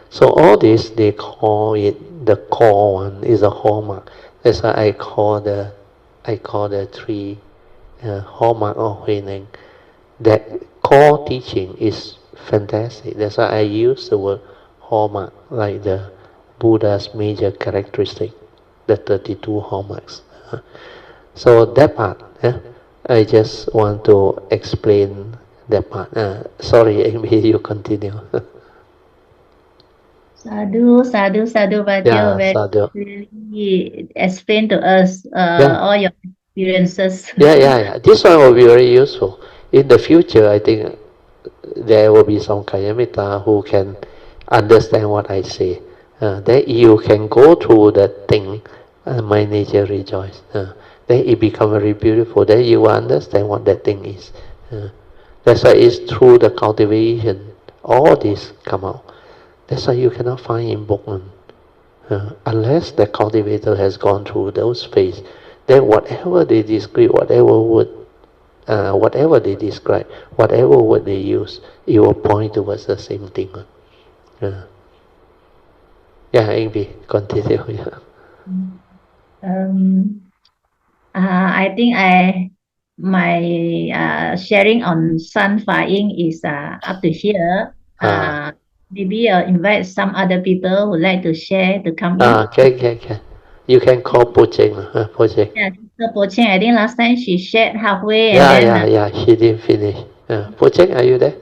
So all this, they call it the core one, is a hallmark. That's why I call the 3 hallmark of Huineng. That core teaching is fantastic. That's why I use the word hallmark, like the Buddha's major characteristic, the 32 hallmarks. So that part, I just want to explain that part. Sorry, Amy, you continue. Sadhu, sadhu, sadhu, Bhadyo, very clearly explain to us all your experiences. Yeah. This one will be very useful. In the future, I think there will be some Kayamita who can understand what I say. Then you can go through that thing, my nature rejoice. Then it becomes very beautiful. Then you will understand what that thing is. That's why it's through the cultivation, all this come out. That's why you cannot find in book unless the cultivator has gone through those phases. Then whatever they describe, whatever word they use, it will point towards the same thing. Amy, continue. I think my sharing on Sun Flying is up to here. Maybe invite some other people who like to share to come in. Can. You can call Poh Cheng. Poh Cheng. Yeah, Sister Poh Cheng, I think last time she shared halfway. Yeah, she didn't finish. Poh Cheng, are you there?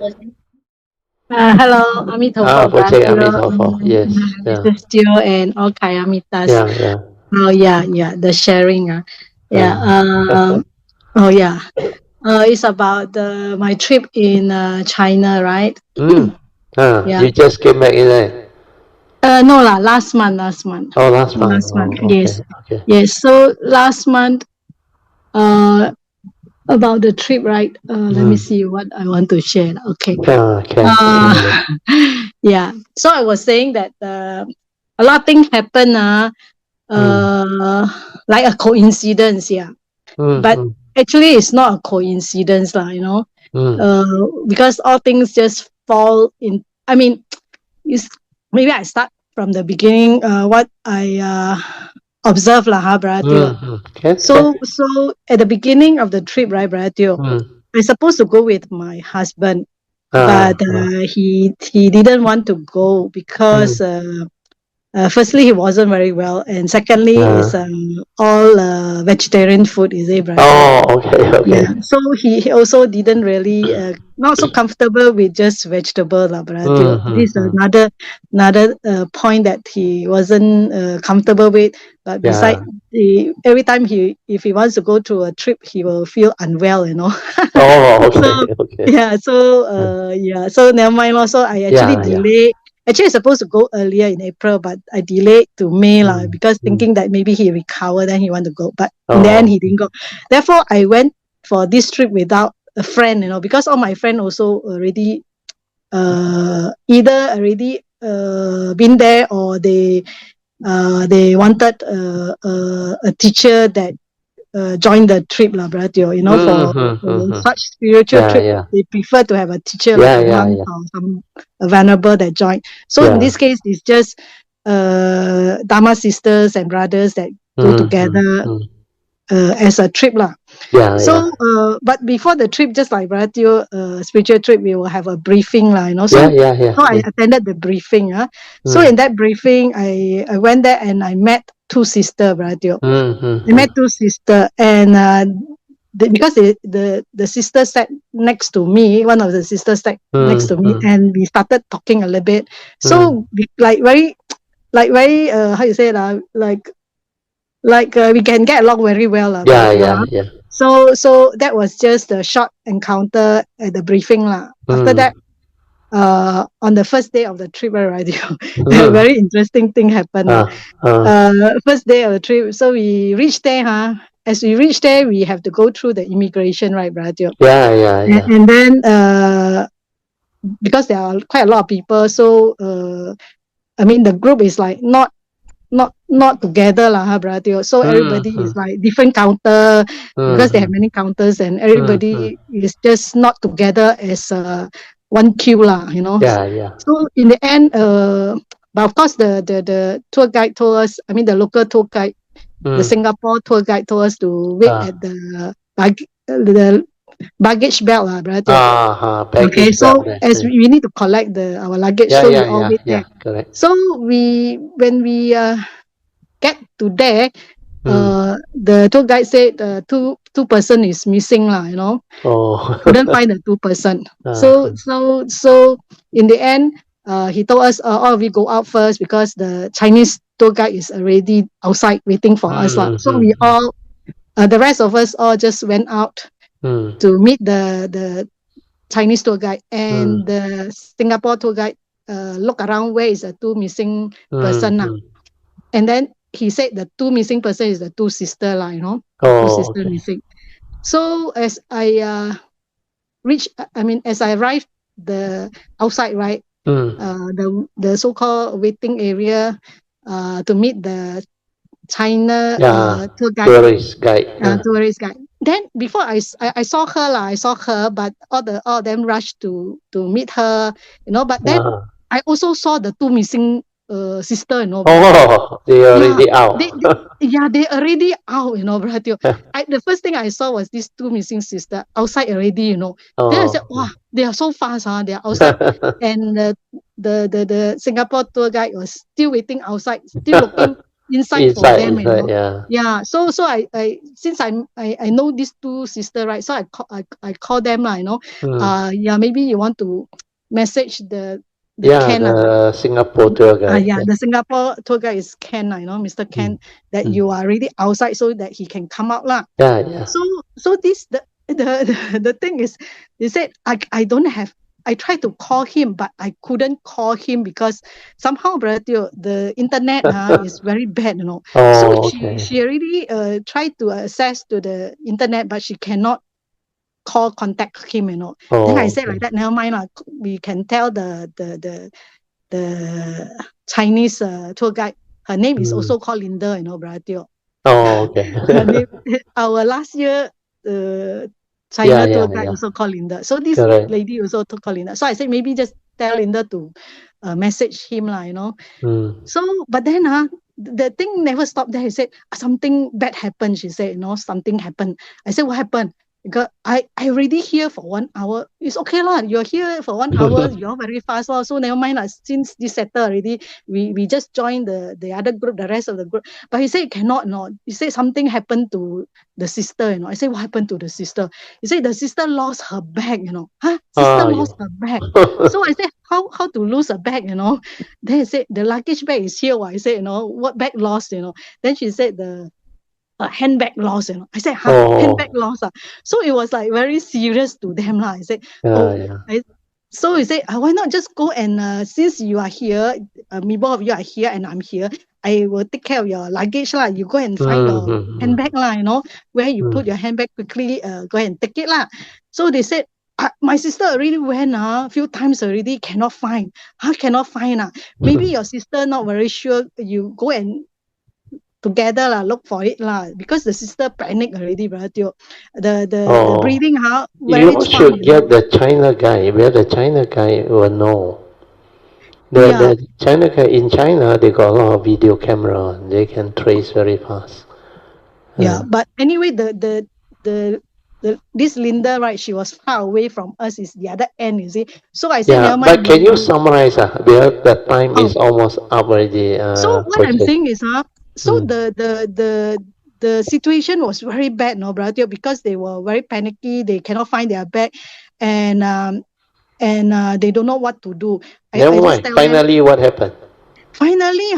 Hello, Amitabha. Poh Cheng, Amitabha. Yes. This is Jill and all Kayamitas. Yeah. Oh yeah, the sharing. It's about my trip in China, right? You just came back in there? No, last month. Oh, last month. Last month, okay. yes. So last month, About the trip, right? Let me see what I want to share. Okay. Yeah. So I was saying that a lot of things happen like a coincidence, yeah. But actually it's not a coincidence, because all things just fall in. I mean, maybe I start from the beginning, what I observe Brother Teo. So at the beginning of the trip, right, Brother Teo, I'm supposed to go with my husband, but he didn't want to go because firstly he wasn't very well, and secondly it's all vegetarian food, is it, Brother? Okay. Yeah. So he also didn't really not so comfortable with just vegetable, Brother Teo. This is another point that he wasn't comfortable with. But besides, every time if he wants to go to a trip, he will feel unwell, So never mind. Also, I actually delayed. Actually, I supposed to go earlier in April, but I delayed to May because thinking that maybe he recovered, then he want to go. But in the end, he didn't go. Therefore, I went for this trip without a friend, because all my friends also already either already been there, or they wanted a teacher that join the trip, Brother Teo. For such spiritual trip, they prefer to have a teacher like a monk or some venerable that join. So in this case, it's just Dharma sisters and brothers that go together as a trip, but before the trip, just like Brother Teo, spiritual trip, we will have a briefing, So I attended the briefing. So in that briefing, I went there and I met two sisters, Brother Teo. I met two sisters, and because the sister sat next to me, one of the sisters sat next to me, and we started talking a little bit. So very how you say we can get along very well, So that was just a short encounter at the briefing, After that, on the first day of the trip, right, a very interesting thing happened. First day of the trip, so we reached there. As we reached there, we have to go through the immigration, right, Brother? And then because there are quite a lot of people, so I mean the group is like not together, Brother. So everybody is like different counter, because they have many counters, and everybody is just not together as one queue, So in the end, but of course the tour guide told us, I mean the local tour guide, the Singapore tour guide told us to wait at the baggage belt, Brother. Okay, so as we need to collect our luggage, so we all wait there. Correct. So when we get to there, the tour guide said two person is missing, couldn't find the 2 person. So in the end, he told us all we go out first, because the Chinese tour guide is already outside waiting for us, So we all the rest of us all just went out to meet the Chinese tour guide, and the Singapore tour guide look around where is the 2 missing person, and then he said the 2 missing person is the 2 sisters, 2 sisters missing. So as I as I arrived the outside, right, the so-called waiting area to meet the China tour guide, tourist guide. Tourist guide. Then before I saw her, but all of them rushed to meet her, But then I also saw the 2 missing sister, They already out. They already out, Brother. The first thing I saw was these 2 missing sisters outside already, Then I said, wow, they are so fast, they are outside. And the Singapore tour guide was still waiting outside, still looking inside for them, So I since I know these 2 sisters, right, so I call them, maybe you want to message the Ken, the Singapore tour guide. The Singapore tour guide is Ken, Mr. Ken, that you are already outside, so that he can come out, So this the thing is, they said I don't have. I tried to call him, but I couldn't call him because somehow, Brother, the internet is very bad, So she already tried to access to the internet, but she cannot call contact him, you know. Then I said like that, never mind lah. We can tell the Chinese tour guide. Her name is also called Linda, you know, Brother Teo. Oh, okay. Her name, our last year China tour guide also called Linda. So this lady also called Linda. So I said maybe just tell Linda to message him lah, you know. So but then the thing never stopped there. He said something bad happened. She said, you know, something happened. I said, what happened? Because I already here for 1 hour. It's okay lah. You're here for 1 hour. You're very fast lah. So never mind lah. Since this settled already, we just joined the other group, the rest of the group. But he said cannot, no. He said something happened to the sister, you know. I said, what happened to the sister? He said the sister lost her bag, you know. Sister lost her bag. So I said, how to lose a bag, you know? Then he said the luggage bag is here. I said, you know, what bag lost, you know? Then she said the handbag lost, you know. I said, handbag lost. So it was like very serious to them lah. I said, so he said, why not just go and since you are here, both of you are here and I'm here, I will take care of your luggage lah. You go and find your handbag lah, you know, where you put your handbag quickly, go and take it lah. So they said, my sister already went a few times already, cannot find. Cannot find. Maybe your sister not very sure. You go and together lah, look for it lah, because the sister panic already, Brother Teo. The breathing very you should get the China guy, where the China guy will know. The China guy in China, they got a lot of video camera. They can trace very fast. But anyway, this Linda, right? She was far away from us. Is the other end, you see. So I said, never mind. But can you summarize? Because the time is almost up already. So what I'm saying is, so the situation was very bad, no, Brother Teo, because they were very panicky. They cannot find their bag, and they don't know what to do. Finally, what happened? Finally,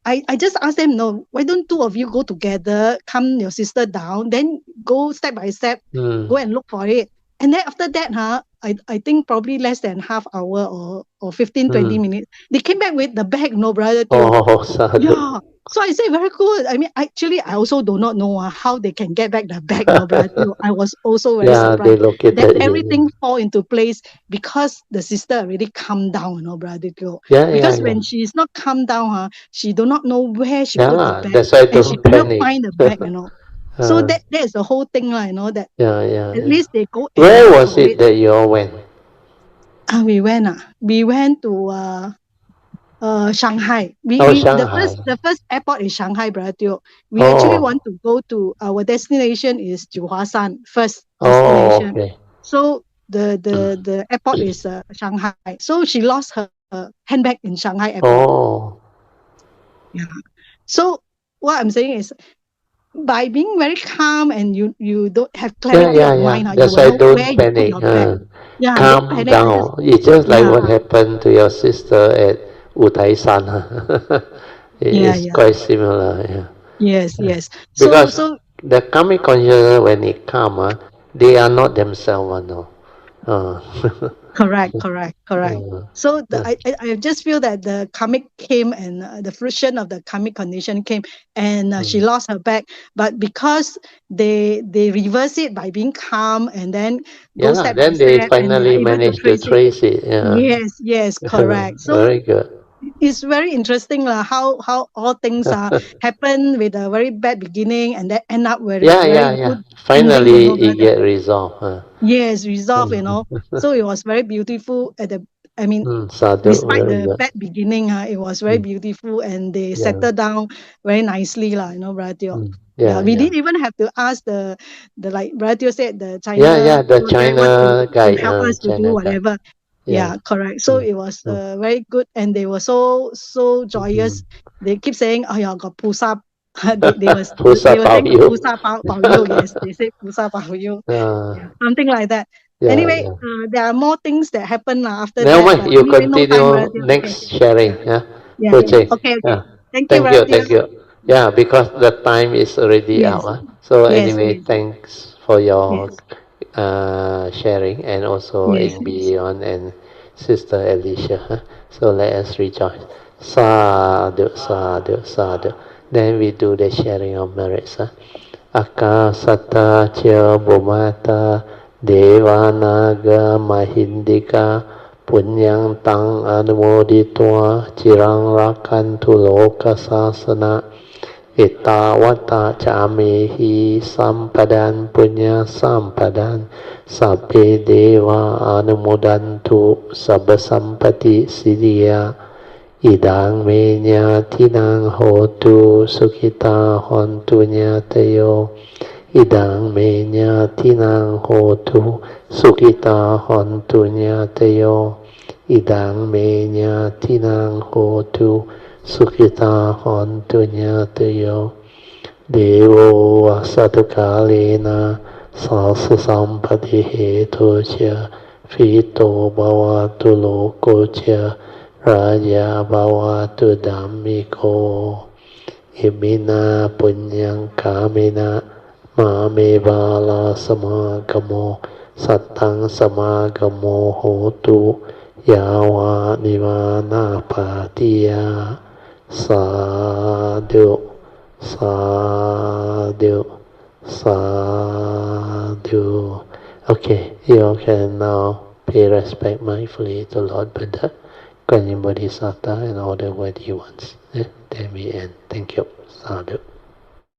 I just asked them, no, why don't two of you go together, calm your sister down, then go step by step, go and look for it. And then after that, I think probably less than half hour or 15-20 minutes, they came back with the bag, no, Brother Teo. Yeah. So I said, very good. I mean, actually, I also do not know how they can get back the bag, no, Brother Teo. I was also very surprised that everything fall into place because the sister already calmed down, no, Brother Teo. Because when she's not calmed down, she do not know where she put the bag. That's why and she cannot find the bag, you know. So that is the whole thing, you know, that at least they go. Where was it that you all went? We went to Shanghai. Shanghai. The first airport is Shanghai, Brother Teo. We actually want to go to, our destination is Juhuashan, first destination. Okay. So the airport is Shanghai. So she lost her handbag in Shanghai airport. So what I'm saying is, by being very calm and you don't have clarity of mind, that's why don't panic. Calm down. It's just like what happened to your sister at Utaisan. It's quite similar. Yes. Because the karmic consciousness, when it comes, they are not themselves. Correct. So I just feel that the karmic came and the fruition of the karmic condition came, and she lost her bag. But because they reverse it by being calm and then go step by step, they finally managed to trace it. Yes, correct. So very good. It's very interesting how all things happen with a very bad beginning and then end up very good. Finally, it get resolved. Yes, resolved. So it was very beautiful at the. I mean, sadhu, despite the bad beginning, it was very beautiful, and they settled down very nicely, Brother Teo. We didn't even have to ask the like Brother Teo said, the China. The China guy help us to do whatever. Correct. So it was very good, and they were so joyous. They keep saying, "Oh, you got pusa." they were saying pusa pao you. Yes, they say pusa pao you. Something like that. Anyway, there are more things that happen after that. Never mind, you continue next sharing. Okay. Thank you. Yeah, because the time is already out. So anyway, thanks for your sharing, and also Beyond and Sister Alicia. So let us rejoice. Sadhu, sadhu, sadhu. Then we do the sharing of merits. Akasata Chya Bhumata Devanaga Mahindika Punyang Tang Anumoditwa Chirang Rakantu Loka Sasana Itawata Chamehi Sampadan Punya Sampadan Sabbe Deva Anumodantu Sabba Sampati Siddhya Idang Menya Tinang Hotu Sukhita Hontu Nyatayo Idang Menya Tinang Hotu Sukhita Hontu Nyatayo Idang Menya Tinang Hotu Sukhita Hontu Nyatayo Devo Asatukalena Sasa Sampati Hetocha Fito Bhavatu Lokocha Raja Bhavatu Dhammiko Imina Punyang Kamina Mame Bala Samagamo Sattang Samagamo Hotu Yawa Nivana Patiya Sadhu Sadhu Sadhu. Okay, you can now pay respect mindfully to Lord Buddha, Guanyin Bodhisattva, and all the worthy ones. Then we end. Thank you. Sadhu.